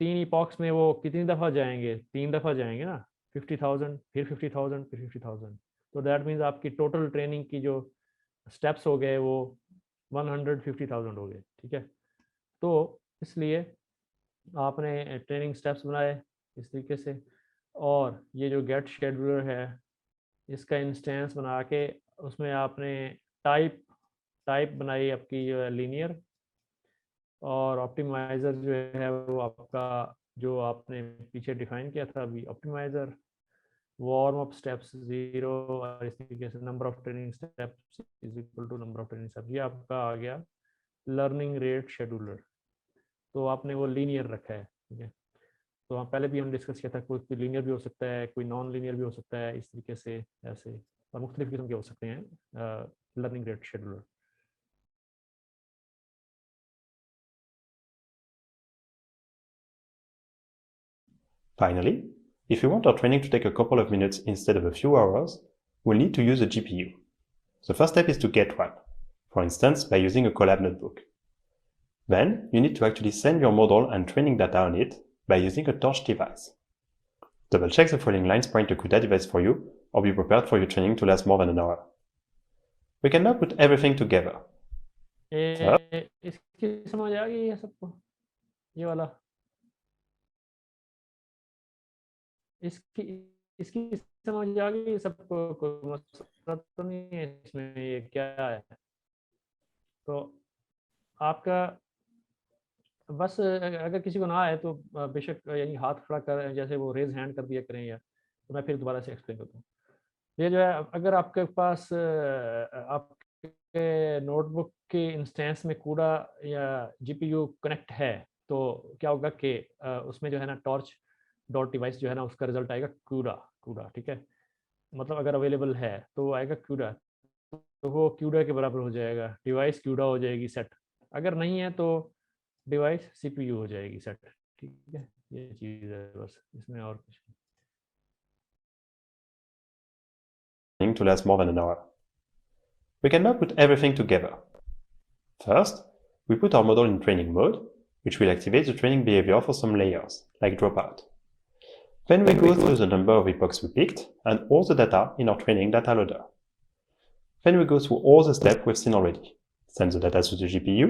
3 इपॉक्स में वो कितनी दफ़ा जाएंगे, 3 दफ़ा जाएंगे ना, 50,000 फिर 50,000 फिर 50,000, तो दैट मीन्स आपकी टोटल ट्रेनिंग की जो स्टेप्स हो गए वो 150,000 हो गए। ठीक है, तो इसलिए आपने ट्रेनिंग स्टेप्स बनाए इस तरीके से, और ये जो गेट शेड्यूलर है इसका इंस्टेंस बना के उसमें आपने टाइप बनाई आपकी जो है लीनियर, और ऑप्टिमाइज़र जो है वो आपका जो आपने पीछे डिफाइन किया था अभी ऑप्टिमाइज़र, वार्म अप स्टेप्स 0, और इस तरीके से number of training steps is equal to number of training steps, ये आपका आ गया लर्निंग रेट शेड्यूलर। तो आपने वो लीनियर रखा है। ठीक है, तो हम पहले भी हम डिस्कस किया था, कोई लीनियर भी हो सकता है, कोई नॉन लीनियर भी हो सकता है, इस तरीके से ऐसे, और मुख्तलिफ किस्म के हो सकते हैं learning rate scheduler. Finally, if you want our training to take a couple of minutes instead of a few hours, we'll need to use a GPU. The first step is to get one, for instance by using a Colab notebook. Then you need to actually send your model and training data on it by using a Torch device. Double check the following lines point a CUDA device for you, or be prepared for your training to last more than an hour. We can now put everything together. इसकी समझ आ गई है सबको, ये वाला इसकी इसकी समझ आ गई सबको, कोई मसला तो नहीं है इसमें, ये क्या है। तो आपका बस अगर किसी को ना आए तो बेशक यानी हाथ खड़ा कर, जैसे वो रेज हैंड कर दिया करें, या तो मैं फिर दोबारा से एक्सप्लेन करता हूँ। ये जो है अगर आपके पास आपके नोटबुक के इंस्टेंस में कूडा या जीपीयू कनेक्ट है, तो क्या होगा कि उसमें जो है ना टॉर्च डॉट डिवाइस जो है ना उसका रिजल्ट आएगा कूडा। ठीक है, मतलब अगर अवेलेबल है तो वो आएगा कूडा, तो वो क्यूडा के बराबर हो जाएगा, डिवाइस क्यूडा हो जाएगी सेट। अगर नहीं है तो डिवाइस सीपीयू हो जाएगी सेट। ठीक है, ये चीज़ है बस, इसमें और कुछ नहीं। To last more than an hour. We can now put everything together. First, we put our model in training mode, which will activate the training behavior for some layers, like dropout. Then we go through the number of epochs we picked and all the data in our training data loader. Then we go through all the steps we've seen already, send the data to the GPU,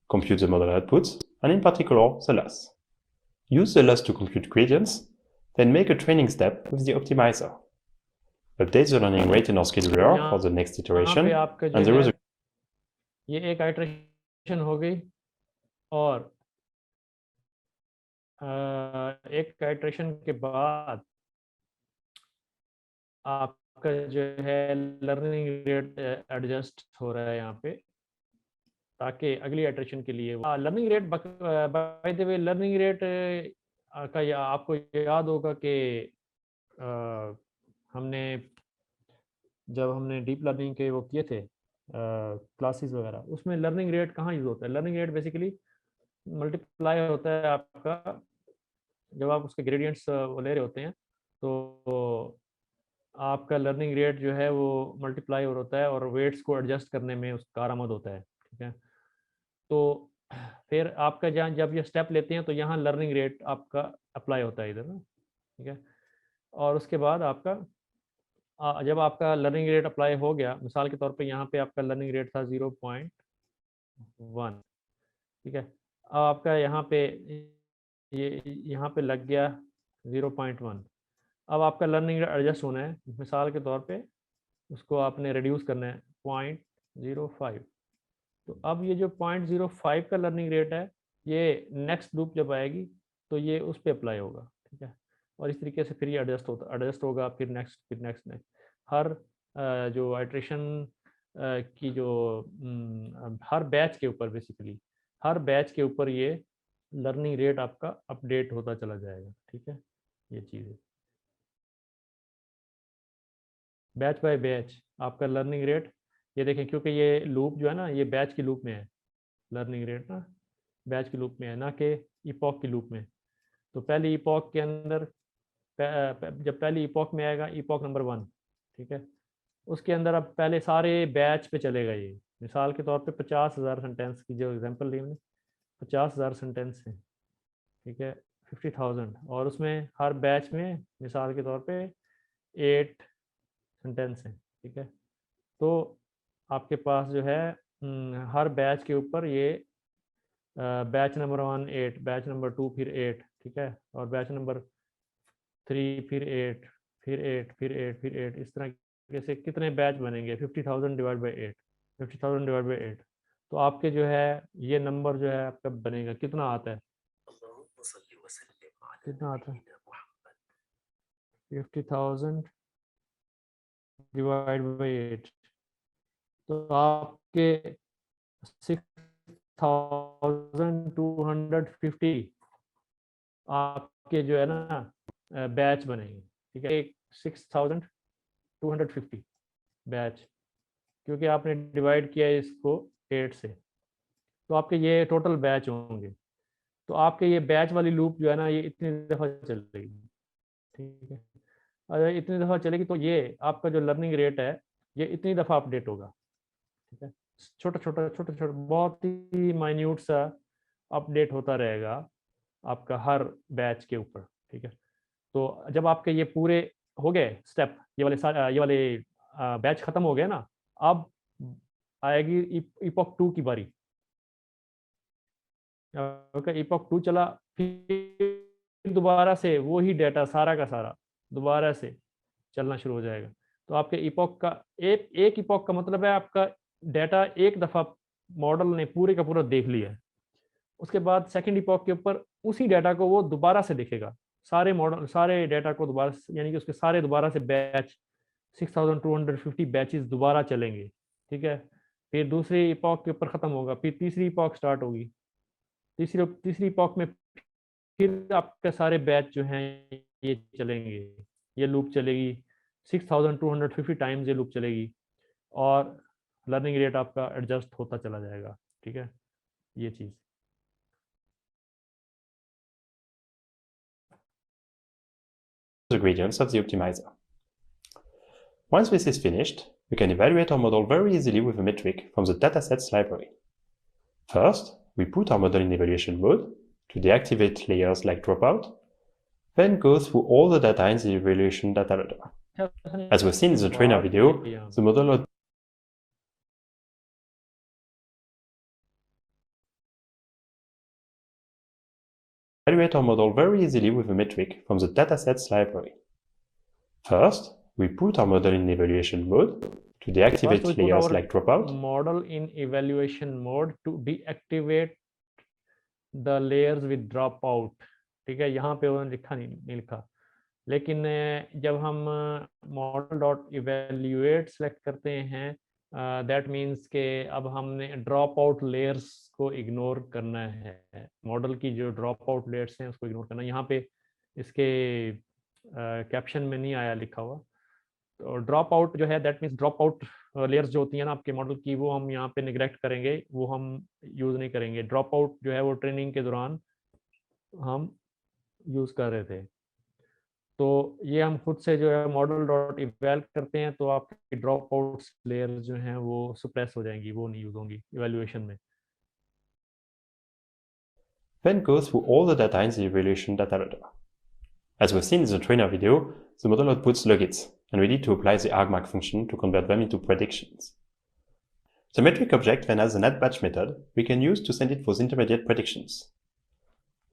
compute the model outputs, and in particular, the loss. Use the loss to compute gradients, then make a training step with the optimizer. Update the learning rate in our scheduler for the next iteration, and the result. ये एक iteration हो गई, और एक iteration के बाद आपका जो है लर्निंग रेट एडजस्ट हो रहा है यहाँ पे, ताकि अगली आइट्रेशन के लिए learning rate, by the way learning rate का आपको याद होगा कि हमने जब हमने डीप लर्निंग के वो किए थे क्लासेस वगैरह, उसमें लर्निंग रेट कहाँ यूज़ होता है? लर्निंग रेट बेसिकली मल्टीप्लाई होता है आपका, जब आप उसके ग्रेडियंट्स ले रहे होते हैं तो आपका लर्निंग रेट जो है वो मल्टीप्लाई होता है और वेट्स को एडजस्ट करने में उसका कारआमद होता है, ठीक है। तो फिर आपका जहाँ जब ये स्टेप लेते हैं तो यहाँ लर्निंग रेट आपका अप्लाई होता है इधर ना, ठीक है। और उसके बाद आपका जब आपका लर्निंग रेट अप्लाई हो गया, मिसाल के तौर पे यहाँ पे आपका लर्निंग रेट था 0.1, ठीक है। अब आपका यहाँ पे ये यहाँ पे लग गया 0.1। अब आपका लर्निंग रेट एडजस्ट होना है, मिसाल के तौर पे उसको आपने रिड्यूस करना है 0.05। तो अब ये जो 0.05 का लर्निंग रेट है, ये नेक्स्ट लूप जब आएगी तो ये उस पर अप्लाई होगा, ठीक है। और इस तरीके से फिर ये एडजस्ट होगा, फिर नेक्स्ट हर जो आइट्रेशन की जो हर बैच के ऊपर, बेसिकली हर बैच के ऊपर ये लर्निंग रेट आपका अपडेट होता चला जाएगा, ठीक है। ये चीज़ है बैच बाय बैच आपका लर्निंग रेट। ये देखें, क्योंकि ये लूप जो है ना, ये बैच की लूप में है, लर्निंग रेट ना बैच की लूप में है, ना कि इपॉक की लूप में। तो पहली इपॉक के अंदर जब पहली इपॉक में आएगा इपॉक नंबर 1, ठीक है, उसके अंदर अब पहले सारे बैच पे चलेगा ये। मिसाल के तौर पे 50,000 सेंटेंस की जो एग्जांपल ली हमने, 50,000 सेंटेंस हैं, ठीक है, 50,000, और उसमें हर बैच में मिसाल के तौर पे 8 सेंटेंस हैं, ठीक है। तो आपके पास जो है हर बैच के ऊपर ये बैच नंबर 1 8, बैच नंबर 2 फिर 8, ठीक है, और बैच नंबर 3 फिर 8, फिर 8, फिर 8, फिर 8, इस तरह से कितने बैच बनेंगे? 50,000 डिवाइड बाई 8, 50,000 डिवाइड बाई 8। तो आपके जो है ये नंबर जो है आपका बनेगा, कितना आता है? कितना आता है? 50,000 डिवाइड बाई 8, तो आपके 6,250 आपके जो है ना बैच बनेंगे, ठीक है। एक 6,250 बैच, क्योंकि आपने डिवाइड किया है इसको 8 से, तो आपके ये टोटल बैच होंगे। तो आपके ये बैच वाली लूप जो है ना, ये इतनी दफ़ा चलेगी, ठीक है। अगर इतनी दफ़ा चलेगी तो ये आपका जो लर्निंग रेट है ये इतनी दफ़ा अपडेट होगा, ठीक है। छोटा छोटा बहुत ही माइन्यूट सा अपडेट होता रहेगा आपका हर बैच के ऊपर, ठीक है। तो जब आपके ये पूरे हो गए स्टेप, ये वाले बैच खत्म हो गए ना, अब आएगी इपॉक 2 की बारी। इपॉक 2 चला, फिर दोबारा से वही डाटा सारा का सारा दोबारा से चलना शुरू हो जाएगा। तो आपके इपॉक का एक इपॉक का मतलब है आपका डाटा एक दफ़ा मॉडल ने पूरे का पूरा देख लिया है। उसके बाद सेकंड इपॉक के ऊपर उसी डाटा को वो दोबारा से देखेगा, सारे डाटा को दोबारा, यानी कि उसके सारे दोबारा से बैच 6,250 बैचेस दोबारा चलेंगे, ठीक है। फिर दूसरी इपॉक के ऊपर ख़त्म होगा, फिर तीसरी इपॉक स्टार्ट होगी, तीसरी इपॉक में फिर आपके सारे बैच जो हैं ये चलेंगे, ये लूप चलेगी 6,250 टाइम्स, ये लूप चलेगी, और लर्निंग रेट आपका एडजस्ट होता चला जाएगा, ठीक है। ये चीज़ the gradients of the optimizer. Once this is finished, we can evaluate our model very easily with a metric from the datasets library. First, we put our model in evaluation mode to deactivate layers like dropout, then go through all the data in the evaluation data loader. As we've seen in the trainer video, the model evaluate our model very easily with a metric from the datasets library. First, we put our model in evaluation mode to deactivate layers like dropout. Model in evaluation mode to deactivate the layers with dropout. ठीक है, यहाँ पे उन्होंने लिखा नहीं लिखा। लेकिन जब हम मॉडल डॉट इवेल्यूएट सेलेक्ट करते हैं, दैट मीन्स के अब हमने ड्रॉप आउट लेयर्स को इग्नोर करना है। मॉडल की जो ड्रॉप आउट लेयर्स हैं उसको इग्नोर करना है। यहाँ पे इसके कैप्शन में नहीं आया लिखा हुआ। तो ड्रॉप आउट जो है that means drop out layers जो होती हैं ना आपके मॉडल की, वो हम यहाँ पे निगलेक्ट करेंगे, वो हम यूज़ नहीं करेंगे। ड्रॉप आउट जो है वो ट्रेनिंग के दौरान हम यूज़ कर रहे थे। तो ये हम खुद से जो है मॉडल डॉट इवैल करते हैं, तो आपकी ड्रॉप आउट लेयर जो हैं वो सप्रेस हो जाएंगी, वो नहीं यूज़ होंगी इवैल्यूएशन में। Then go through all the data in the evaluation data loader. As we've seen in the trainer video, the model outputs logits, and we need to apply the argmax function to convert them into predictions. The metric object then has an addBatch method we can use to send it for the intermediate predictions.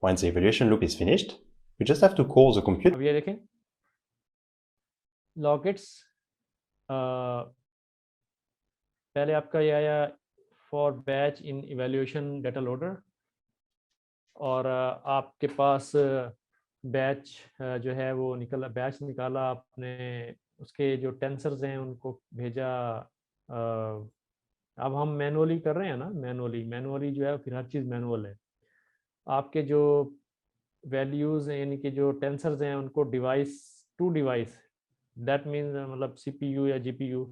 Once the evaluation loop is finished, we just have to call the compute. अब ये देखें लॉगिट्स, पहले आपका ये आया for batch in evaluation data loader, और आपके पास batch जो है वो बैच निकाला आपने, उसके जो टेंसर्स हैं उनको भेजा। अब हम मैनुअली कर रहे हैं ना, मैनुअली जो है फिर हर चीज़ मैनुअल है। आपके जो वैल्यूज़ हैं यानी कि जो टेंसर्स हैं उनको device to device, that means मतलब CPU या GPU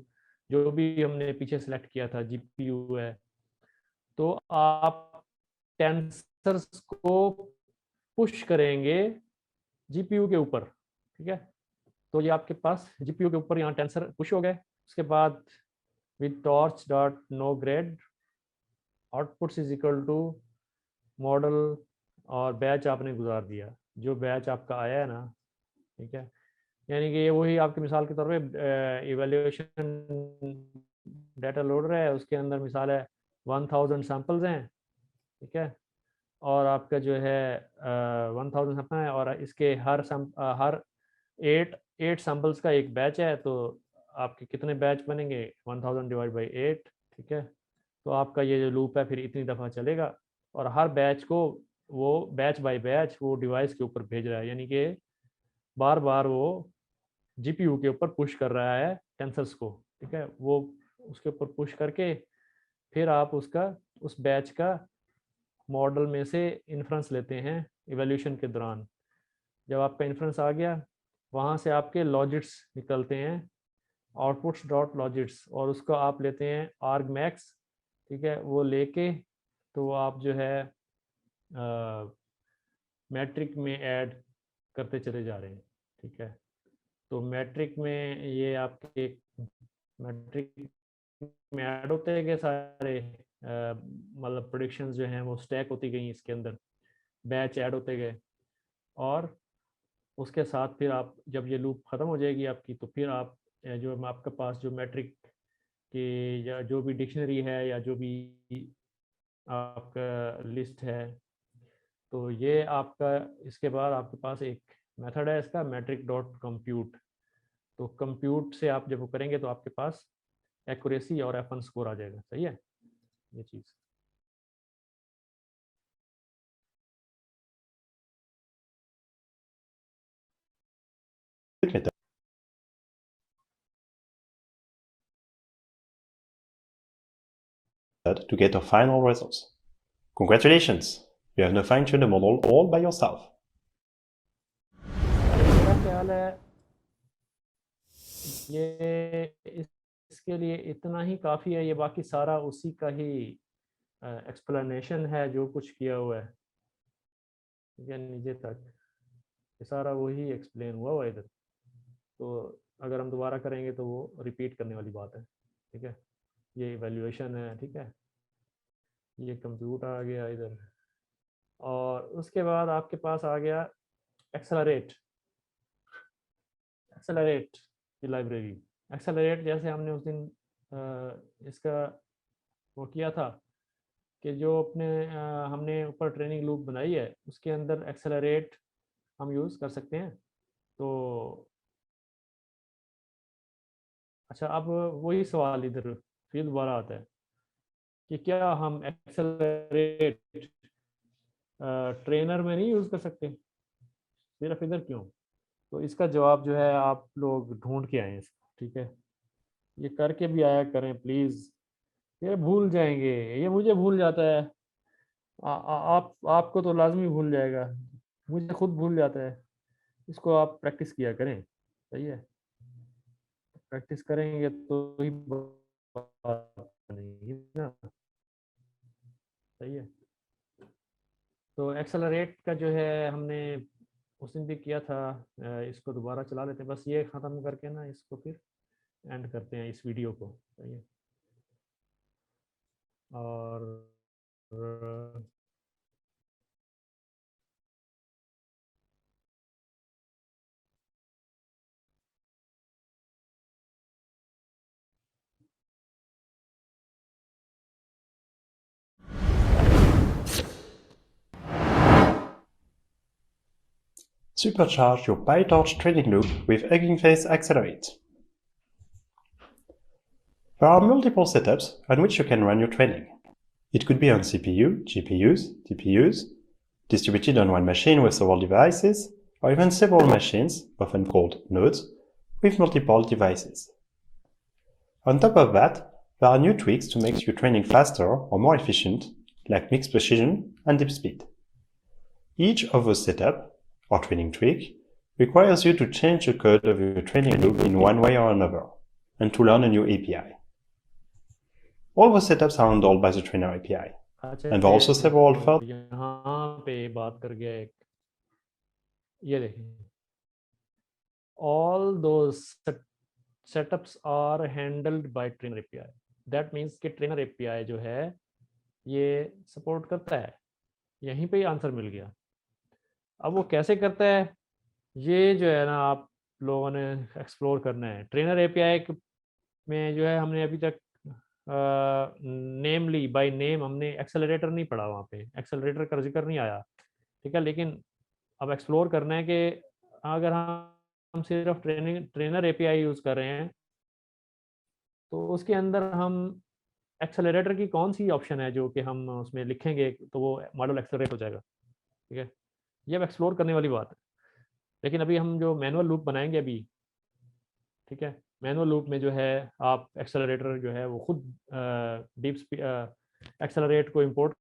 जो भी हमने पीछे सेलेक्ट किया था GPU है, तो आप टेंसर्स को पुश करेंगे GPU के ऊपर। ठीक है, तो ये आपके पास GPU के ऊपर यहाँ टेंसर पुश हो गए। उसके बाद with torch dot no grad outputs is equal to model और बैच आपने गुजार दिया, जो बैच आपका आया है ना। ठीक है, यानी कि ये वही आपकी मिसाल के तौर पे इवैल्यूएशन डाटा लोडर है, उसके अंदर मिसाल है 1000 सैंपल्स हैं। ठीक है, और आपका जो है 1000 सैंपल है, और इसके हर 8 सैंपल्स का एक बैच है, तो आपके कितने बैच बनेंगे 1000 डिवाइड बाई 8। ठीक है, तो आपका ये जो लूप है फिर इतनी दफ़ा चलेगा, और हर बैच को वो बैच बाय बैच वो डिवाइस के ऊपर भेज रहा है, यानी कि बार बार वो GPU के ऊपर पुश कर रहा है टेंसर्स को। ठीक है, वो उसके ऊपर पुश करके फिर आप उसका उस बैच का मॉडल में से इन्फ्रेंस लेते हैं इवैल्यूएशन के दौरान। जब आपका इन्फ्रेंस आ गया, वहाँ से आपके लॉजिट्स निकलते हैं, आउटपुट्स डॉट लॉजिट्स, और उसको आप लेते हैं argmax। ठीक है, वो लेके तो आप जो है मैट्रिक में ऐड करते चले जा रहे हैं। ठीक है, तो मैट्रिक में ये आपके मैट्रिक में ऐड होते गए सारे मतलब प्रेडिक्शंस जो हैं वो स्टैक होती गई इसके अंदर, बैच ऐड होते गए, और उसके साथ फिर आप जब ये लूप ख़त्म हो जाएगी आपकी, तो फिर आप जो आपके पास जो मैट्रिक की या जो भी डिक्शनरी है या जो भी आपका लिस्ट है, तो ये आपका इसके बाद आपके पास एक मेथड है इसका मैट्रिक डॉट कंप्यूट। तो कंप्यूट से आप जब वो करेंगे तो आपके पास एक्यूरेसी और F1 स्कोर आ जाएगा। सही है ये चीज़। Method to get our final results. Congratulations! You have now fine-tuned the model all by yourself. मेरा ख्याल है ये इसके लिए इतना ही काफ़ी है, ये बाकी सारा उसी का ही एक्सप्लेनेशन है जो कुछ किया हुआ है। ठीक है, नीचे तक ये सारा वही एक्सप्लेन हुआ हुआ इधर, तो अगर हम दोबारा करेंगे तो वो रिपीट करने वाली बात है। ठीक है, ये इवैल्यूएशन है। ठीक है, ये कंप्यूट आ गया इधर, और उसके बाद आपके पास आ गया एक्सेलरेट की लाइब्रेरी। एक्सेलरेट जैसे हमने उस दिन इसका वो किया था कि जो अपने हमने ऊपर ट्रेनिंग लूप बनाई है उसके अंदर एक्सेलरेट हम यूज़ कर सकते हैं। तो अच्छा, अब वही सवाल इधर फिर दोबारा आता है कि क्या हम एक्सेलरेट ट्रेनर में नहीं यूज़ कर सकते? सिर्फ इधर क्यों? तो इसका जवाब जो है आप लोग ढूंढ के आए, ठीक है? ये करके भी आया करें प्लीज़। ये भूल जाएंगे, ये मुझे भूल जाता है। आपको तो लाजमी भूल जाएगा, मुझे खुद भूल जाता है। इसको आप प्रैक्टिस किया करें, सही है? प्रैक्टिस करेंगे तो ही बात बनेगी ना, सही है? तो एक्सेलरेट का जो है हमने उस दिन भी किया था, इसको दोबारा चला लेते हैं, बस ये ख़त्म करके ना इसको फिर एंड करते हैं इस वीडियो को, सही है? और Supercharge your PyTorch training loop with Hugging Face Accelerate. There are multiple setups on which you can run your training. It could be on CPU, GPUs, TPUs, distributed on one machine with several devices, or even several machines, often called nodes, with multiple devices. On top of that, there are new tweaks to make your training faster or more efficient, like mixed precision and deep speed. Each of those setups, or training tweak, requires you to change the code of your training loop in one way or another, and to learn a new API. All the setups are handled by the trainer API, and there are also several third. यहाँ पे बात कर गया एक, ये देखें, all those setups are handled by trainer API. That means कि trainer API जो है ये सपोर्ट करता है। यहीं पे ही आंसर मिल गया। अब वो कैसे करता है, ये जो है ना आप लोगों ने एक्सप्लोर करना है। ट्रेनर एपीआई में जो है हमने अभी तक नेमली बाय नेम हमने एक्सेलरेटर नहीं पढ़ा, वहाँ पे एक्सेलरेटर का जिक्र नहीं आया, ठीक है? लेकिन अब एक्सप्लोर करना है कि अगर हम सिर्फ ट्रेनर एपीआई यूज़ कर रहे हैं तो उसके अंदर हम एक्सेलरेटर की कौन सी ऑप्शन है जो कि हम उसमें लिखेंगे तो वो मॉडल एक्सेलरेट हो जाएगा, ठीक है? ये अब एक्सप्लोर करने वाली बात है। लेकिन अभी हम जो मैनुअल लूप बनाएंगे अभी, ठीक है, मैनुअल लूप में जो है आप एक्सेलरेटर जो है वो खुद डीप एक्सेलरेट को इंपोर्ट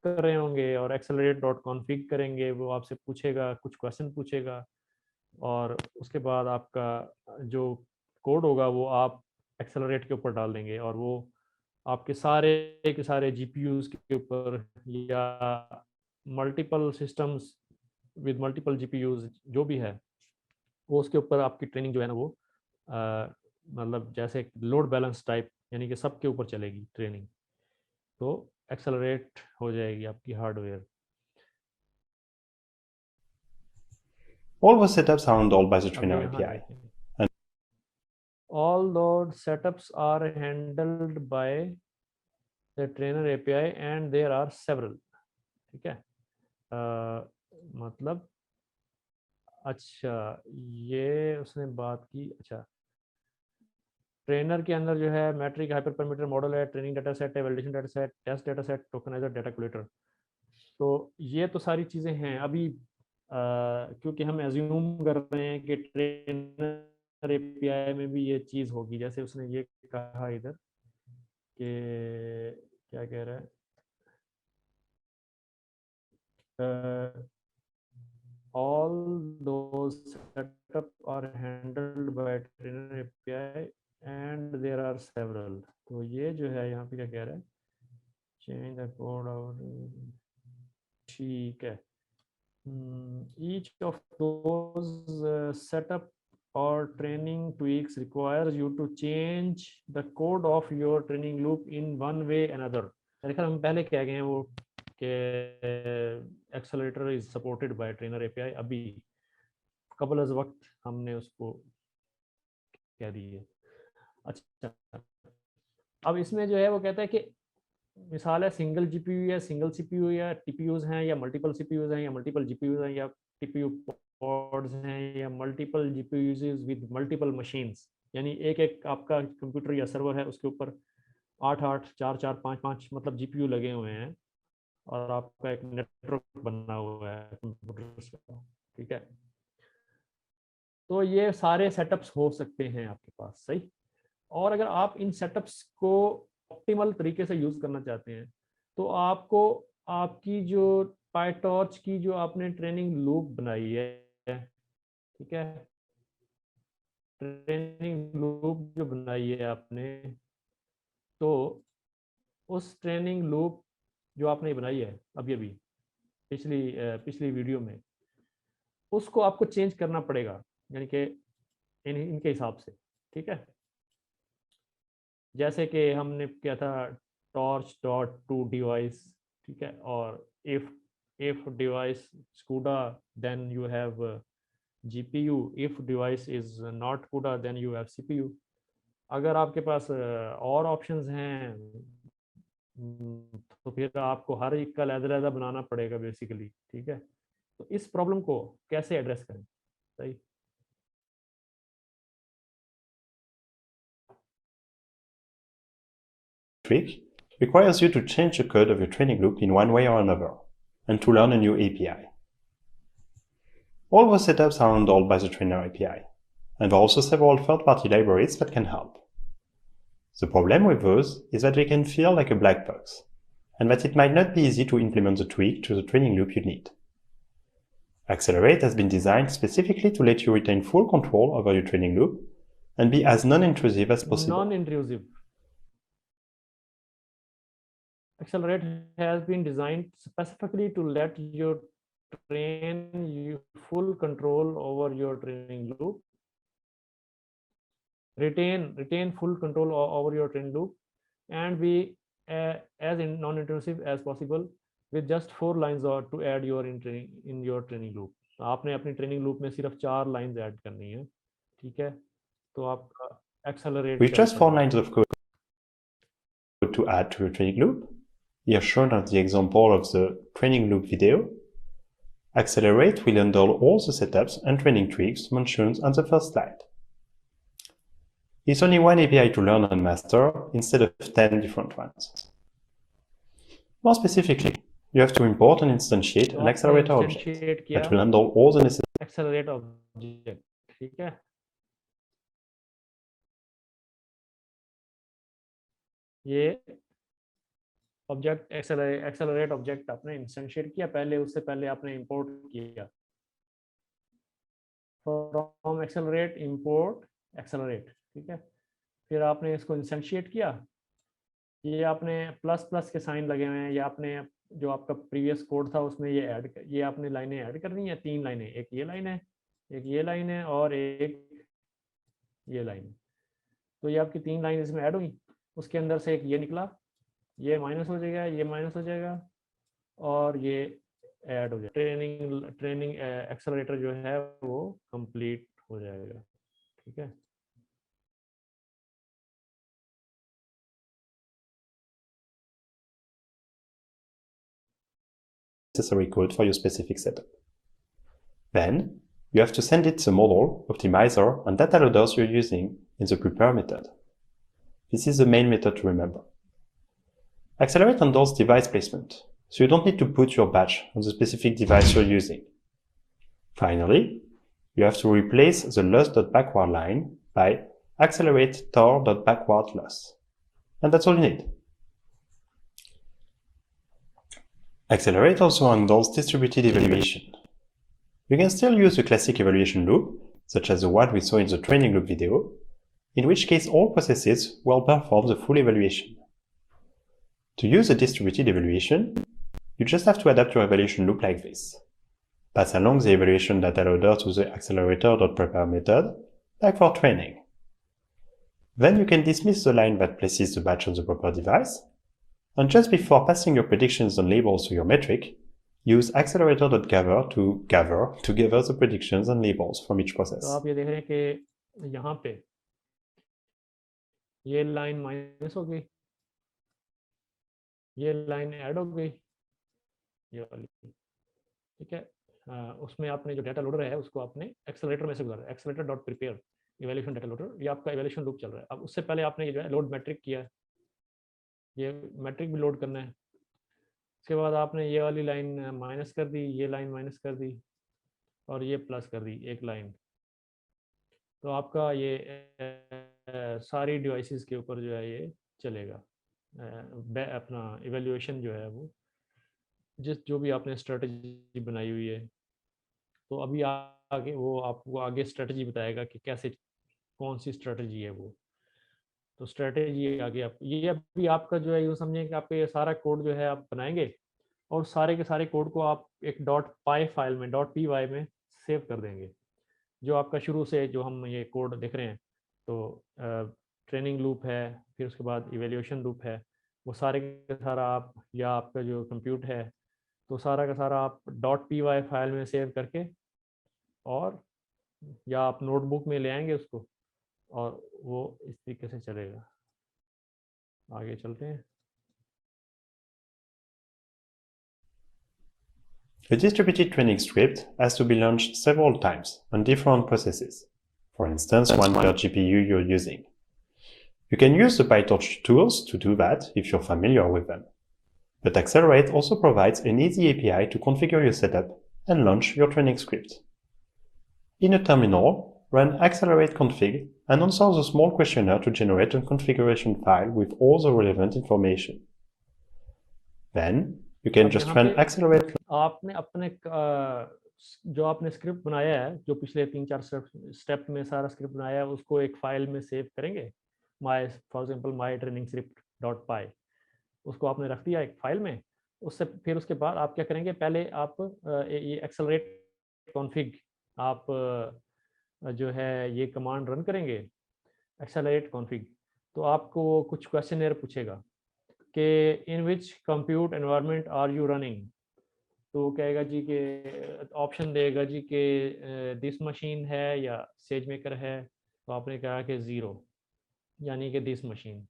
कर रहे होंगे और accelerate.config करेंगे। वो आपसे पूछेगा, कुछ क्वेश्चन पूछेगा और उसके बाद आपका जो कोड होगा वो आप एक्सेलरेट के ऊपर डाल देंगे और वो आपके सारे के सारे जीपीयूज के ऊपर या multiple systems with multiple GPUs जो भी है वो उसके ऊपर आपकी ट्रेनिंग जो है ना वो मतलब जैसे लोड बैलेंस टाइप, यानी कि सबके ऊपर चलेगी ट्रेनिंग, तो एक्सेलरेट हो जाएगी आपकी hardware. All the setups are handled by the trainer API. All those setups are handled by the trainer API and there are several, ठीक है? मतलब अच्छा ये उसने बात की, अच्छा ट्रेनर के अंदर जो है मैट्रिक हाइपर पैरामीटर मॉडल है, ट्रेनिंग डाटा सेट है, validation data set, test data set, tokenizer, data calculator. तो ये तो सारी चीज़ें हैं। अभी क्योंकि हम एज्यूम कर रहे हैं कि ट्रेनर एपीआई में भी ये चीज़ होगी, जैसे उसने ये कहा इधर कि क्या कह रहा है, all those setup are handled by trainer API and there are several। तो ये जो है यहाँ पे क्या कह रहा है, change the code और ठीक है, each of those setup or training tweaks requires you to change the code of your training loop in one way another। देखा हम पहले क्या गए हैं वो कि accelerator is supported by trainer API, अभी कबल अज वक्त हमने उसको कह दिए। अच्छा अब इसमें जो है वो कहता है कि मिसाल है सिंगल जीपीयू या सिंगल सीपीयू या टीपीयूज हैं या मल्टीपल सीपीयूज हैं या मल्टीपल जीपीयूज हैं या टीपीयू पॉड्स हैं या multiple GPUs with multiple machines, यानी एक एक आपका कंप्यूटर या सर्वर है उसके ऊपर 8-8 4-4 5-5 मतलब जीपीयू लगे हुए हैं और आपका एक नेटवर्क बना हुआ है कंप्यूटर्स का। ठीक है। तो ये सारे सेटअप्स हो सकते हैं आपके पास, सही। और अगर आप इन सेटअप्स को ऑप्टिमल तरीके से यूज करना चाहते हैं तो आपको आपकी जो पायटॉर्च की जो आपने ट्रेनिंग लूप बनाई है, ठीक है, ट्रेनिंग लूप जो बनाई है आपने, तो उस ट्रेनिंग लूप जो आपने बनाई है अभी अभी पिछली वीडियो में, उसको आपको चेंज करना पड़ेगा, यानी कि इनके हिसाब से, ठीक है। जैसे कि हमने किया था टॉर्च डॉट टू डिवाइस, ठीक है, और if device is CUDA then you have GPU, if device is not CUDA then you have CPU। अगर आपके पास और ऑप्शंस हैं तो फिर आपको हर एक का अलग-अलग बनाना पड़ेगा बेसिकली, ठीक है। तो इस प्रॉब्लम को कैसे एड्रेस करें, सही। Trick requires you to change the code of your training loop in one way or another, and to learn a new API. All those setups are handled by the trainer API, and there are also several third-party libraries that can help. The problem with those is that they can feel like a black box, and that it might not be easy to implement the tweak to the training loop you need. Accelerate has been designed specifically to let you retain full control over your training loop and be as non-intrusive as possible. Non-intrusive. Accelerate has been designed specifically to let you full control over your training loop, retain full control over your training loop, and be as non-intrusive as possible with just 4 lines or to add in your training loop. तो आपने अपनी training loop में सिर्फ 4 lines add करनी है, ठीक है। तो आपका accelerate With just 4 lines of code to add to your training loop, here shown as the example of the training loop video, Accelerate will handle all the setups and training tweaks mentioned on the first slide. It's only one API to learn and master instead of 10 different ones. More specifically, you have to import and instantiate an accelerator object that will handle all the necessary accelerate object, ठीक है। ये object accelerate object आपने instantiate किया, पहले उससे पहले आपने import किया फ्रॉम एक्सेलरेट इंपोर्ट एक्सेलरेट, ठीक है। फिर आपने इसको इंस्टेंशिएट किया, ये आपने प्लस प्लस के साइन लगे हुए हैं, ये आपने जो आपका प्रीवियस कोड था उसमें ये आपने लाइनें ऐड करनी है, 3 लाइनें, एक ये लाइन है, एक ये लाइन है और एक ये लाइन है। तो ये आपकी 3 लाइन इसमें ऐड हुई, उसके अंदर से एक ये निकला, ये माइनस हो जाएगा, ये माइनस हो जाएगा और ये ऐड हो जाएगा। ट्रेनिंग एक्सेलरेटर जो है वो कंप्लीट हो जाएगा, ठीक है। necessary code for your specific setup. Then, you have to send it the model, optimizer, and data loaders you're using in the prepare method. This is the main method to remember. Accelerate handles device placement, so you don't need to put your batch on the specific device you're using. Finally, you have to replace the loss.backward line by accelerate tor.backward loss. And that's all you need. Accelerate also handles distributed evaluation. You can still use the classic evaluation loop, such as the one we saw in the training loop video, in which case all processes will perform the full evaluation. To use a distributed evaluation, you just have to adapt your evaluation loop like this. Pass along the evaluation data loader to the accelerator.prepare method, like for training. Then you can dismiss the line that places the batch on the proper device, and just before passing your predictions and labels to your metric, use accelerator.gather to gather together the predictions and labels from each process. तो आप ये देख रहे हैं कि यहाँ पे ये लाइन माइनस हो गई, ये लाइन ऐड हो गई, ये वाली, ठीक है। उसमें आपने जो डाटा लोडर है उसको आपने एक्सेलरेटर में से गुजारा, accelerator dot prepare evaluation data loader, ये आपका इवैल्यूएशन लूप चल रहा है। अब उससे पहले आपने ये जो है लोड मैट्रिक किया है, ये मैट्रिक भी लोड करना है। उसके बाद आपने ये वाली लाइन माइनस कर दी, ये लाइन माइनस कर दी, और ये प्लस कर दी एक लाइन। तो आपका ये सारी डिवाइसेस के ऊपर जो है ये चलेगा। अपना इवैल्यूएशन जो है वो जो भी आपने स्ट्रेटजी बनाई हुई है, तो अभी आगे वो आपको आगे स्ट्रेटजी बताएगा कि कैसे, कौन सी स्ट्रेटजी है वो। तो स्ट्रेटजी आगे आप ये अभी आपका जो है यूँ समझें कि आपका ये सारा कोड जो है आप बनाएंगे और सारे के सारे कोड को आप एक .py फाइल में .py में सेव कर देंगे। जो आपका शुरू से जो हम ये कोड देख रहे हैं, तो ट्रेनिंग लूप है, फिर उसके बाद इवैल्यूएशन लूप है, वो सारे का सारा आप, या आपका जो कंप्यूट है, तो सारा का सारा आप .py फाइल में सेव करके, और या आप नोटबुक में ले आएंगे उसको, और वो इस तरीके से चलेगा। आगे चलते हैं। A distributed training script has to be launched several times on different processes, for instance, one per GPU you're using. You can use the PyTorch tools to do that if you're familiar with them. But Accelerate also provides an easy API to configure your setup and launch your training script. In a terminal, run accelerate config and answer the small questionnaire to generate a configuration file with all the relevant information. Then, you can just run accelerate. आपने अपने जो आपने script बनाया है, जो पिछले 3-4 step में सारा स्क्रिप्ट बनाया है, उसको एक फाइल में सेव करेंगे। For example my training script .py, उसको आपने रख दिया एक फाइल में। उससे फिर उसके बाद आप क्या करेंगे, पहले आप ये एक्सेलरेट कॉन्फ़िग आप जो है ये कमांड रन करेंगे, एक्सेलरेट कॉन्फ़िग। तो आपको वो कुछ क्वेश्चनर पूछेगा कि in which compute environment are you running. तो कहेगा जी कि ऑप्शन देगा जी कि दिस मशीन है या सेज मेकर है। तो आपने कहा कि 0, यानी कि this machine.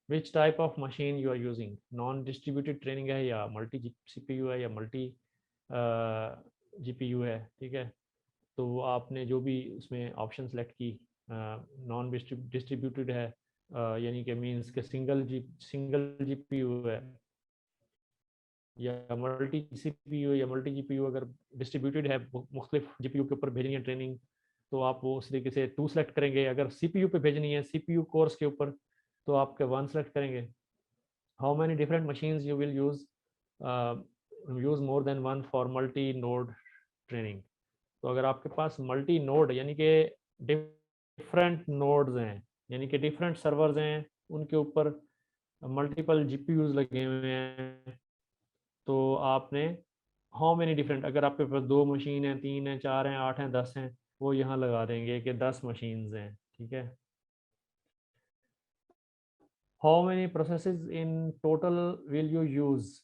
Which type of machine you are using, non distributed training है या मल्टी CPU है या मल्टी GPU है, ठीक है। तो आपने जो भी उसमें ऑप्शन सेलेक्ट की, नॉन डिस्ट्रीब्यूटेड है यानी कि मीन्स के सिंगल GPU है, या मल्टी CPU या मल्टी GPU अगर डिस्ट्रीब्यूटेड है, मुख्तलिफ GPU के ऊपर भेजनी है ट्रेनिंग, तो आप वो उस तरीके से 2 सेलेक्ट करेंगे। अगर CPU पे भेजनी है, CPU कोर्स के ऊपर, तो आपके 1 सेलेक्ट करेंगे। How many different machines you will use more than 1 for multi node training. तो अगर आपके पास मल्टी नोड यानी कि डिफरेंट नोड्स हैं, यानी कि डिफरेंट सर्वर्स हैं, उनके ऊपर मल्टीपल GPUs लगे हुए हैं, तो आपने हाउ मेनी डिफरेंट, अगर आपके पास 2 मशीन हैं, 3 हैं, 4 हैं, 8 हैं, 10 हैं, वो यहाँ लगा देंगे कि 10 मशीन्स हैं, ठीक है। How many processes in total will you use,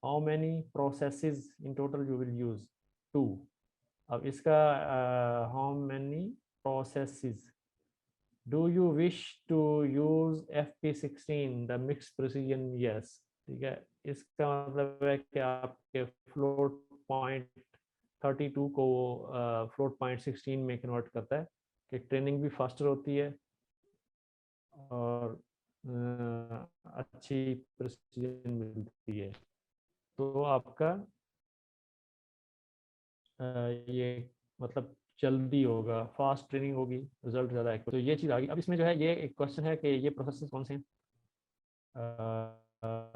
how many processes in total you will use, 2। अब इसका how many processes do you wish to use FP16 the mix precision, yes, ठीक है। इसका मतलब है कि आपके फ्लोट पॉइंट 32 को फ्लोट पॉइंट 16 में कन्वर्ट करता है, कि ट्रेनिंग भी फास्टर होती है और अच्छी प्रिसीजन मिलती है। तो आपका ये मतलब जल्दी होगा, फास्ट ट्रेनिंग होगी, रिजल्ट ज़्यादा है। तो ये चीज़ आ गई। अब इसमें जो है ये एक क्वेश्चन है कि ये प्रोसेसेस कौन से हैं।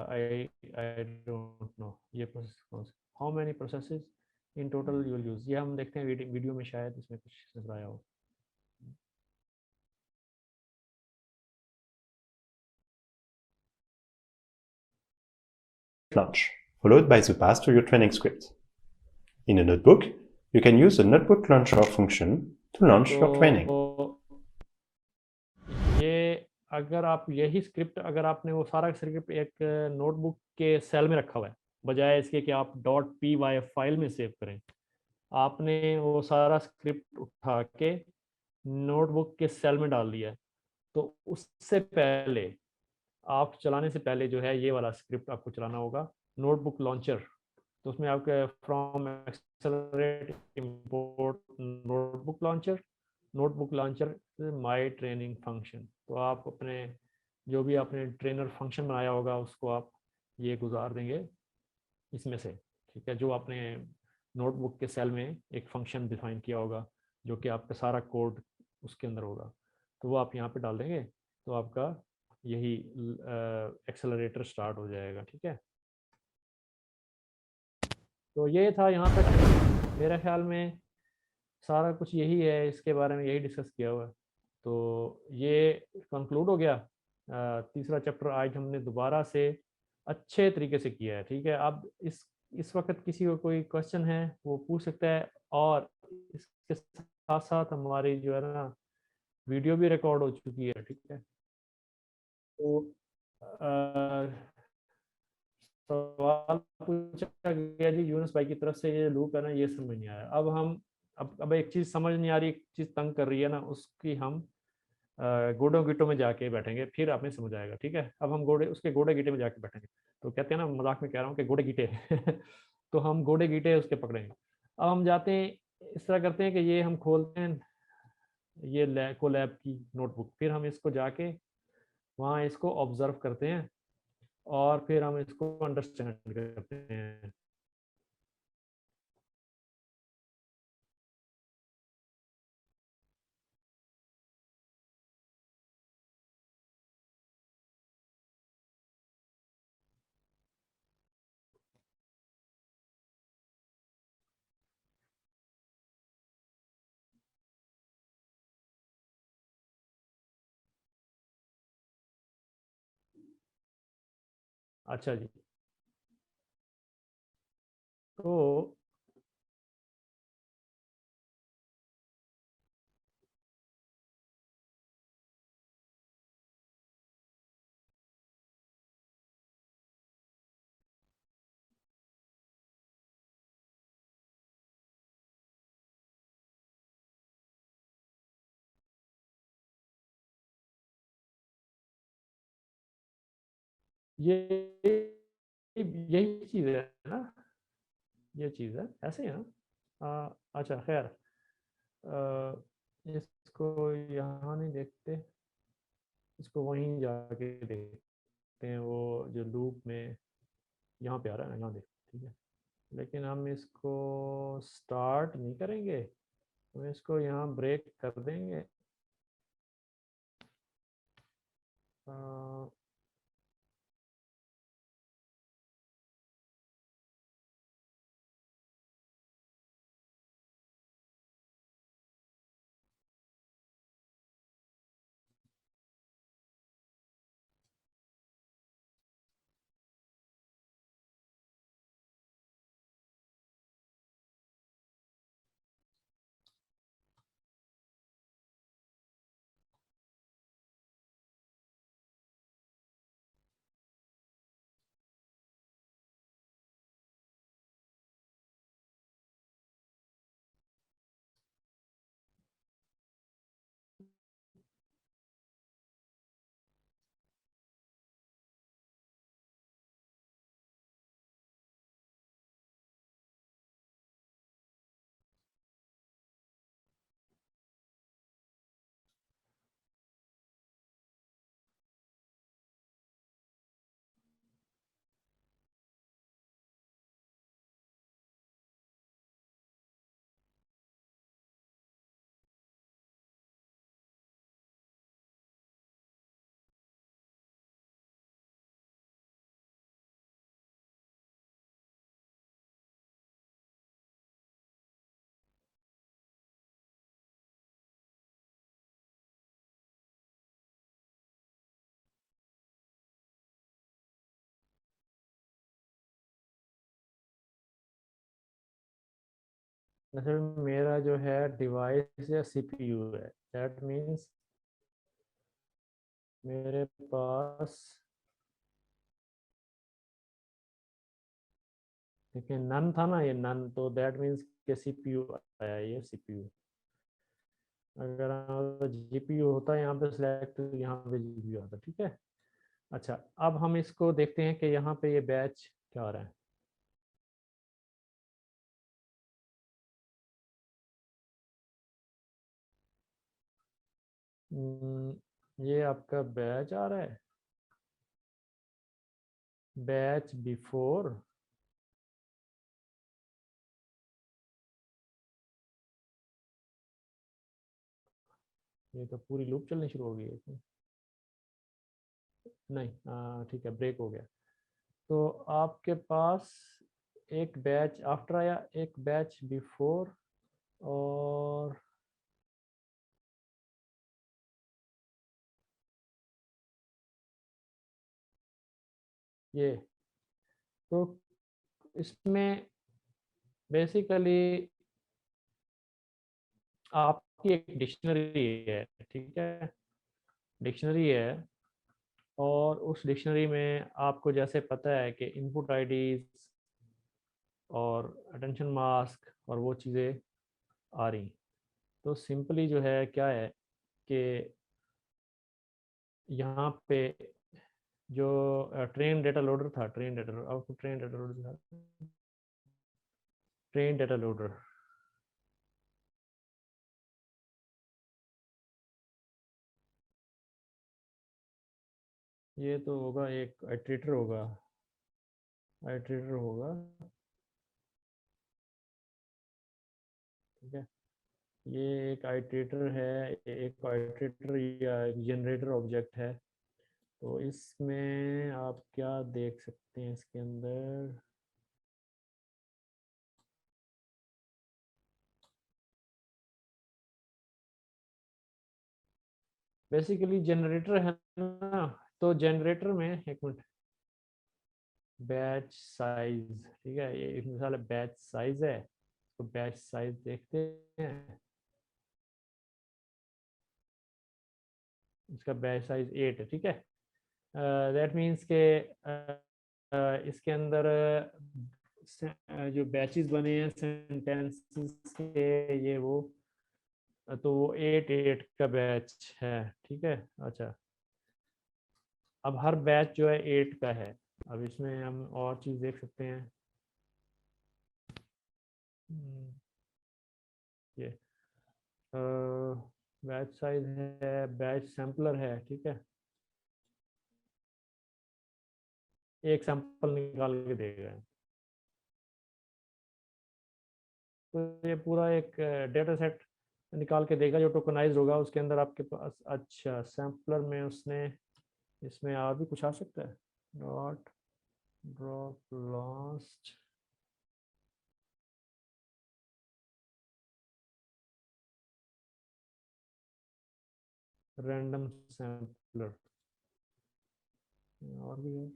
आई डोंट नो ये प्रोसेस कौन से, how many processes in total you will use. ये हम देखते हैं वीडियो में, शायद इसमें कुछ नजर आया हो। Launch, followed by the path to your training script. In a notebook, you can use the notebook launcher function to launch your training. ये अगर आप यही स्क्रिप्ट, अगर आपने वो सारा स्क्रिप्ट एक नोटबुक के सेल में रखा हुआ है, बजाय इसके कि आप .py फाइल में सेव करें, आपने वो सारा स्क्रिप्ट उठा के नोटबुक के सेल में डाल दिया है, तो उससे पहले आप चलाने से पहले जो है ये वाला स्क्रिप्ट आपको चलाना होगा, नोटबुक लॉन्चर। तो उसमें आपके from accelerate import notebook launcher my training function. तो आप अपने जो भी आपने ट्रेनर फंक्शन बनाया होगा उसको आप ये गुजार देंगे इसमें से, ठीक है। जो आपने नोटबुक के सेल में एक फंक्शन डिफाइन किया होगा जो कि आपका सारा कोड उसके अंदर होगा, तो वो आप यहाँ पे डाल देंगे तो आपका यही एक्सेलरेटर स्टार्ट हो जाएगा। ठीक है, तो ये था यहाँ तक मेरे ख्याल में सारा कुछ यही है, इसके बारे में यही डिस्कस किया हुआ है। तो ये कंक्लूड हो गया तीसरा चैप्टर आज हमने दोबारा से अच्छे तरीके से किया है। ठीक है, अब इस वक्त किसी को कोई क्वेश्चन है वो पूछ सकता है, और इसके साथ साथ हमारी जो है ना वीडियो भी रिकॉर्ड हो चुकी है। ठीक है, तो सवाल पूछा गया जी यूनुस भाई की तरफ से, ये लूप है ना ये समझ नहीं आया। अब हम अब एक चीज़ समझ नहीं आ रही, एक चीज़ तंग कर रही है ना, उसकी हम गोडो गिटो में जाके बैठेंगे, फिर आपने समझ आएगा। ठीक है, अब हम उसके गोडे गिटे में जाके बैठेंगे। तो कहते हैं ना, मजाक में कह रहा हूँ कि गोडे गिटे तो हम गोडे गिटे उसके पकड़ेंगे। अब हम जाते हैं, इस तरह करते हैं कि ये हम खोलते हैं ये कोलैब की नोटबुक, फिर हम इसको जाके वहाँ इसको ऑब्जर्व करते हैं और फिर हम इसको अंडरस्टैंड करते हैं। अच्छा जी, तो ये यही चीज़ है ना, ये चीज़ है, ऐसे ही है ना। अच्छा खैर, इसको यहाँ नहीं देखते, इसको वहीं जाके देखते हैं, वो जो लूप में यहाँ पे आ रहा है ना, यहाँ देख। ठीक है, लेकिन हम इसको स्टार्ट नहीं करेंगे, हम इसको यहाँ ब्रेक कर देंगे। अ, वैसे मेरा जो है डिवाइस या सीपीयू है, दैट मीन्स मेरे पास देखिए नन था ना, ये नन, तो दैट मीन्स के सीपीयू आया, ये सीपीयू। अगर जीपीयू होता यहाँ पे सिलेक्ट, यहाँ पे जीपीयू आता। ठीक है, अच्छा अब हम इसको देखते हैं कि यहाँ पे ये बैच क्या आ रहा है। ये आपका बैच आ रहा है, बैच बिफोर ये तो पूरी लूप चलनी शुरू हो गई है इसमें। नहीं, ठीक है, ब्रेक हो गया। तो आपके पास एक बैच आफ्टर आया, एक बैच बिफोर, और ये तो इसमें बेसिकली आपकी एक डिक्शनरी है, ठीक है, डिक्शनरी है, और उस डिक्शनरी में आपको जैसे पता है कि इनपुट आईडीज और अटेंशन मास्क और वो चीज़ें आ रही। तो सिंपली जो है क्या है कि यहाँ पे जो ट्रेन डेटा लोडर था, train data output train data loader था, ट्रेन डेटा लोडर, ये तो होगा एक आइट्रेटर होगा, आइट्रेटर होगा, ठीक है। ये एक आइट्रेटर है, एक आइट्रेटर या जनरेटर ऑब्जेक्ट है। तो इसमें आप क्या देख सकते हैं इसके अंदर, बेसिकली जनरेटर है ना। तो जनरेटर में एक मिनट, बैच साइज, ठीक है, ये एक मिसाल है, बैच साइज है, तो बैच साइज देखते हैं। इसका बैच साइज 8 है, ठीक है। दैट मीन्स के इसके अंदर जो बैचेस बने हैं सेंटेंसेस के, ये वो, तो वो 8 का बैच है, ठीक है। अच्छा, अब हर बैच जो है 8 का है। अब इसमें हम और चीज़ देख सकते हैं, ये बैच साइज है, बैच सैम्पलर है, ठीक है, एक सैंपल निकाल के देगा। तो ये पूरा एक डेटा सेट निकाल के देगा जो टोकनाइज होगा उसके अंदर आपके पास। अच्छा, सैम्पलर में उसने, इसमें और भी कुछ आ सकता है, dot drop last, random sampler, और भी है।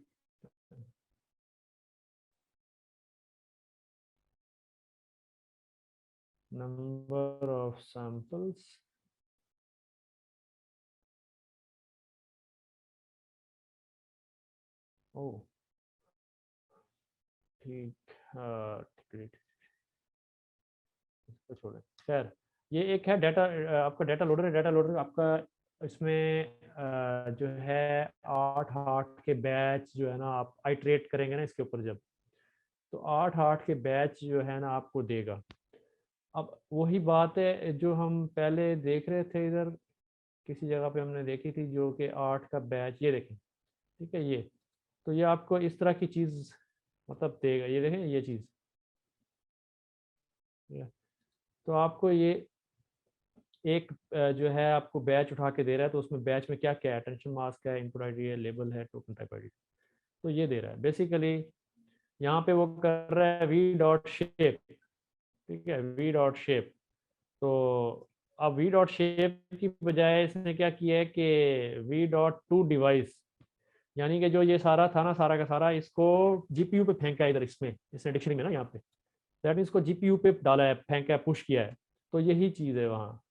नंबर ऑफ सैंपल्स, ओ ठीक, ठीक, इसको छोड़ें। खैर, ये एक है डाटा, आपका डाटा लोडर है। डाटा लोडर आपका इसमें जो है 8 के बैच जो है ना, आप आइट्रेट करेंगे ना इसके ऊपर जब, तो 8 के बैच जो है ना आपको देगा। अब वही बात है जो हम पहले देख रहे थे, इधर किसी जगह पे हमने देखी थी, जो कि 8 का बैच, ये देखें, ठीक है, ये तो ये आपको इस तरह की चीज़ मतलब देगा, ये देखें ये चीज़, तो आपको ये एक जो है आपको बैच उठा के दे रहा है। तो उसमें बैच में क्या क्या है, अटेंशन मास्क है, इनपुट आईडी है, लेबल है, टोकन टाइप आईडी, तो ये दे रहा है बेसिकली। यहाँ पे वो कर रहा है वी डॉट शेप, ठीक है, वी डॉट शेप। तो अब वी डॉट शेप की बजाय इसने क्या किया है कि वी डॉट टू डिवाइस, यानी कि जो ये सारा था ना, सारा का सारा इसको जीपीयू पे फेंका है इधर, इसमें इसने डिक्शनरी में ना, यहाँ पे दैट मीन्स इसको जीपीयू पे डाला है, फेंका है, पुश किया है। तो यही चीज़ है वहाँ,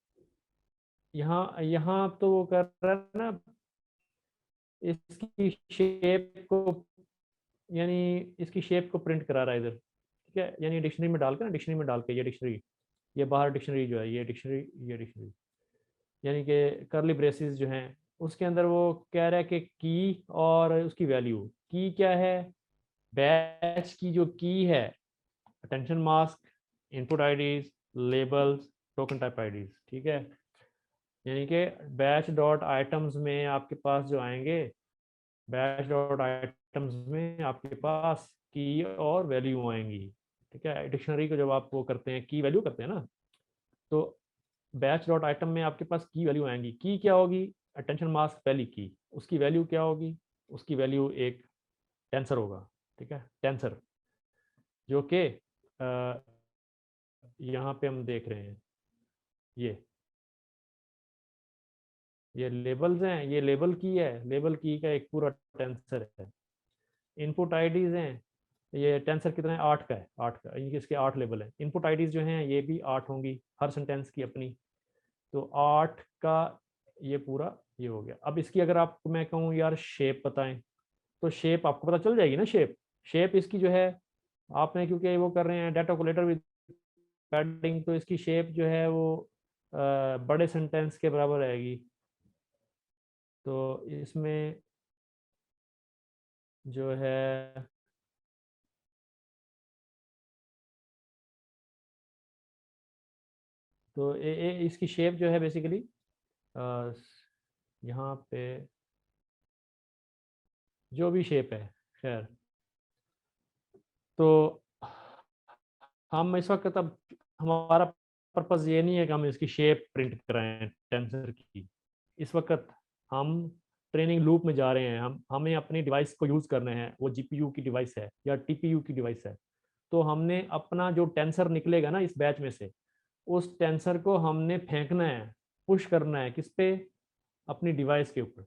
यहाँ यहाँ तो वो कर रहा है ना, इसकी शेप को, यानी इसकी शेप को प्रिंट करा रहा है इधर, ठीक है, यानी डिक्शनरी में डाल के ना, डिक्शनरी में डाल के, ये डिक्शनरी, ये बाहर डिक्शनरी जो है, ये डिक्शनरी, ये डिक्शनरी, यानी कि करली ब्रेसेस जो हैं उसके अंदर वो कह रहा है कि की और उसकी वैल्यू, की क्या है, बैच की जो की है, attention mask, input IDs, labels, token type IDs, ठीक है। यानी कि बैच डॉट आइटम्स में आपके पास जो आएंगे, बैच डॉट आइटम्स में आपके पास की और वैल्यू आएंगी, ठीक है। डिक्शनरी को जब आप वो करते हैं, की वैल्यू करते हैं ना, तो बैच डॉट आइटम में आपके पास की वैल्यू आएंगी। की क्या होगी? अटेंशन मास्क पहली की, उसकी वैल्यू क्या होगी? उसकी वैल्यू एक टेंसर होगा, ठीक है, टेंसर, जो कि यहाँ पे हम देख रहे हैं, ये लेबल्स हैं, ये लेबल की है, लेबल की का एक पूरा टेंसर है। इनपुट आईडीज हैं, ये टेंसर कितना है? 8 का है, 8 का, इसके 8 लेबल है। इनपुट आईडीज जो हैं ये भी 8 होंगी हर सेंटेंस की अपनी, तो 8 का ये पूरा ये हो गया। अब इसकी अगर आपको मैं कहूँ यार शेप बताएं, तो शेप आपको पता चल जाएगी ना। शेप इसकी जो है, आपने क्योंकि वो कर रहे हैं डाटा कोलेटर विद पैडिंग, तो इसकी शेप जो है वो बड़े सेंटेंस के बराबर रहेगी। तो इसमें जो है तो इसकी शेप जो है बेसिकली यहाँ पे जो भी शेप है, खैर, तो हम इस वक्त, अब हमारा पर्पस ये नहीं है कि हम इसकी शेप प्रिंट कराएं टेंसर की। इस वक्त हम ट्रेनिंग लूप में जा रहे हैं, हमें अपनी डिवाइस को यूज़ करना है, वो जीपीयू की डिवाइस है या टीपीयू की डिवाइस है। तो हमने अपना जो टेंसर निकलेगा ना इस बैच में से, उस टेंसर को हमने फेंकना है, पुश करना है किस पे? अपनी डिवाइस के ऊपर।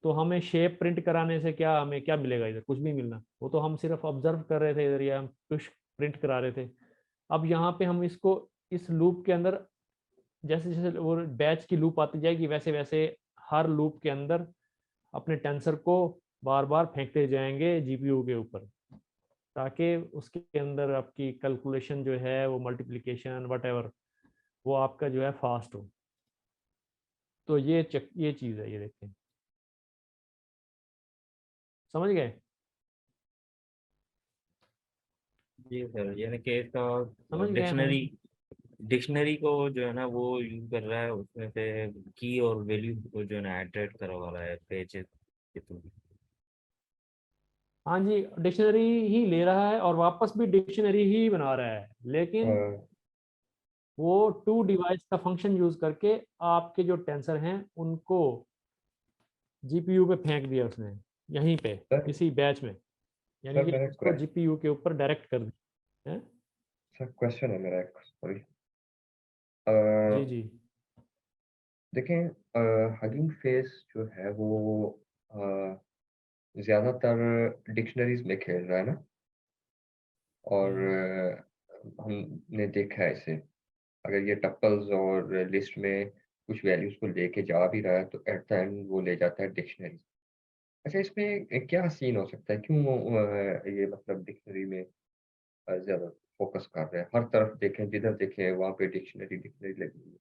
तो हमें शेप प्रिंट कराने से क्या, हमें क्या मिलेगा? इधर कुछ भी मिलना, वो तो हम सिर्फ ऑब्जर्व कर रहे थे इधर, या हम पुश प्रिंट करा रहे थे। अब यहाँ पे हम इसको इस लूप के अंदर, जैसे जैसे वो बैच की लूप आती जाएगी, वैसे वैसे हर लूप के अंदर अपने टेंसर को बार बार फेंकते जाएंगे जीपीयू के ऊपर, ताकि उसके अंदर आपकी कैलकुलेशन जो है वो मल्टीप्लिकेशन वट वो आपका जो है फास्ट हो। तो ये चीज़ है, ये देखें, समझ गए? जी सर, यानी कि इसका समझ गए डिक्शनरी हैं? डिक्शनरी को जो है ना वो यूज कर रहा है, उसमें से की और वैल्यू को जो है ना एड्रेस करवा रहा है पेजेस के थ्रू। हाँ जी, डिक्शनरी ही ले रहा है और वापस भी डिक्शनरी ही बना रहा है, लेकिन वो टू डिवाइस का फंक्शन यूज करके आपके जो टेंसर हैं उनको जीपीयू पे फेंक दिया उसने, यहीं पे सर इसी बैच में, यानी सर कि मेरा उसको जीपीयू के ऊपर डायरेक्ट कर दिया है। सर क्वेश्चन है मेरा एक, सॉरी। जी जी। देखें, हगिंग फेस जो है वो ज़्यादातर डिक्शनरीज में खेल रहा है ना, और हमने देखा है इसे, अगर ये टपल्स और लिस्ट में कुछ वैल्यूज को लेके जा भी रहा है तो एट द एंड वो ले जाता है डिक्शनरी। अच्छा, इसमें क्या सीन हो सकता है? क्यों ये मतलब डिक्शनरी में ज़्यादा फोकस कर रहे हैं? हर तरफ देखें, जिधर देखें वहाँ पे डिक्शनरी डिक्शनरी लगी हुई है।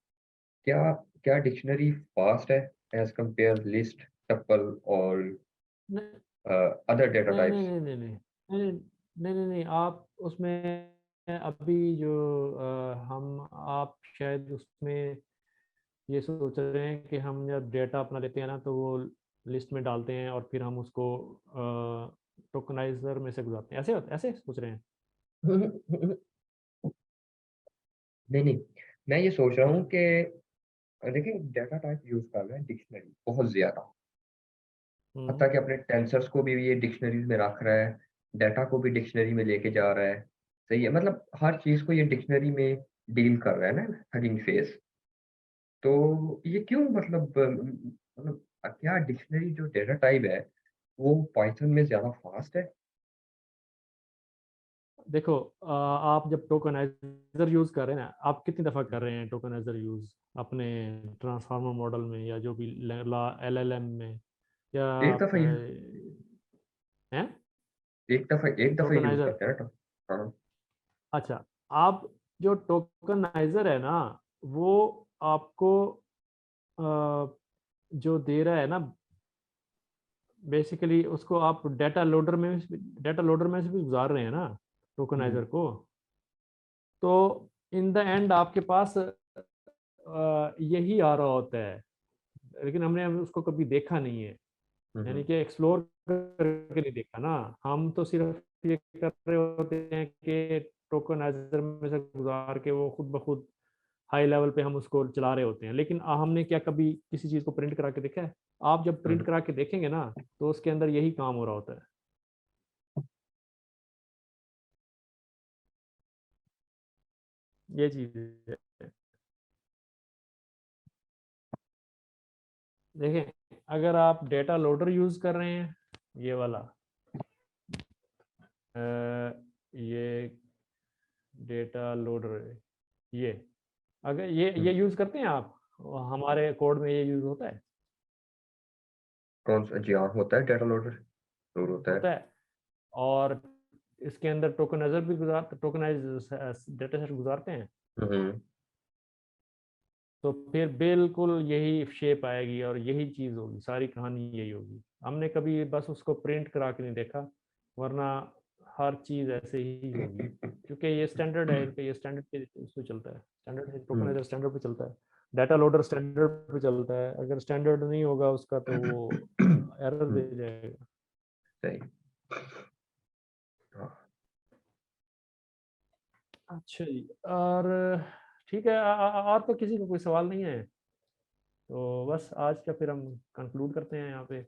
क्या क्या डिक्शनरी फास्ट है एज कंपेयर लिस्ट, टपल और नहीं अदर डेटा नहीं नहीं टाइप्स? नहीं नहीं नहीं नहीं नहीं नहीं नहीं, आप उसमें अभी जो हम आप शायद उसमें ये सोच रहे हैं कि हम जब डेटा अपना लेते हैं ना, तो वो लिस्ट में डालते हैं और फिर हम उसको टोकनाइजर में से गुजारते हैं, ऐसे सोच रहे हैं? नहीं नहीं, मैं ये सोच रहा हूँ कि देखिए डेटा टाइप यूज कर रहे हैं डिक्शनरी बहुत ज्यादा, हम्म। हत्ता कि अपने टेंसर्स को भी ये डिक्शनरीज में रख रहा है, डाटा को भी डिक्शनरी में लेके जा रहा है। सही है, मतलब हर चीज को ये डिक्शनरी में डील कर रहा है ना हगिंग फेस। तो ये क्यों, मतलब क्या डिक्शनरी जो डेटा टाइप है वो पाइथन में ज्यादा फास्ट है? देखो, आप जब टोकनाइजर यूज कर रहे हैं ना, आप कितनी दफ़ा कर रहे हैं टोकनाइजर यूज अपने ट्रांसफार्मर मॉडल में या जो भी एलएलएम में, या एक आप दफा ही हैं एक दफा यूज टोकनाइजर? करते हैं ना। हाँ। अच्छा, आप जो टोकनाइजर है ना, वो आपको जो दे रहा है ना, बेसिकली उसको आप डाटा लोडर में से भी गुजार रहे हैं ना टोकनाइजर को। तो इन द एंड आपके पास यही आ रहा होता है, लेकिन हमने अभी उसको कभी देखा नहीं है, यानी कि एक्सप्लोर करके नहीं देखा ना। हम तो सिर्फ ये कर रहे होते हैं कि टोकनाइजर में से गुजार के वो खुद ब खुद हाई लेवल पे हम उसको चला रहे होते हैं, लेकिन हमने क्या कभी किसी चीज़ को प्रिंट करा के देखा है? आप जब प्रिंट करा के देखेंगे ना तो उसके अंदर यही काम हो रहा होता है। ये चीज़ है। देखें, अगर आप डेटा लोडर यूज कर रहे हैं, ये वाला ये डेटा लोडर, ये अगर ये यूज करते हैं आप, हमारे कोड में ये यूज होता है। कौन सा? जी हाँ, होता है, डेटा लोडर जरूर होता होता है। है। और इसके अंदर टोकनाइजर भी टोकनाइज डेटा सेट गुजारते हैं, हम्म तो फिर बिल्कुल यही शेप आएगी और यही चीज़ होगी, सारी कहानी यही होगी। हमने कभी बस उसको प्रिंट करा के नहीं देखा, वरना हर चीज़ ऐसे ही होगी, क्योंकि ये स्टैंडर्ड है इनका, ये स्टैंडर्ड पे उस पे चलता है, स्टैंडर्ड टोकनाइजर स्टैंडर्ड पे चलता है, डाटा लोडर स्टैंडर्ड पे चलता है। अगर स्टैंडर्ड नहीं होगा उसका तो वो एरर दे जाएगा। सही। हाँ, अच्छा जी, और ठीक है, और तो किसी को कोई सवाल नहीं है, तो बस आज का फिर हम कंक्लूड करते हैं यहाँ पे।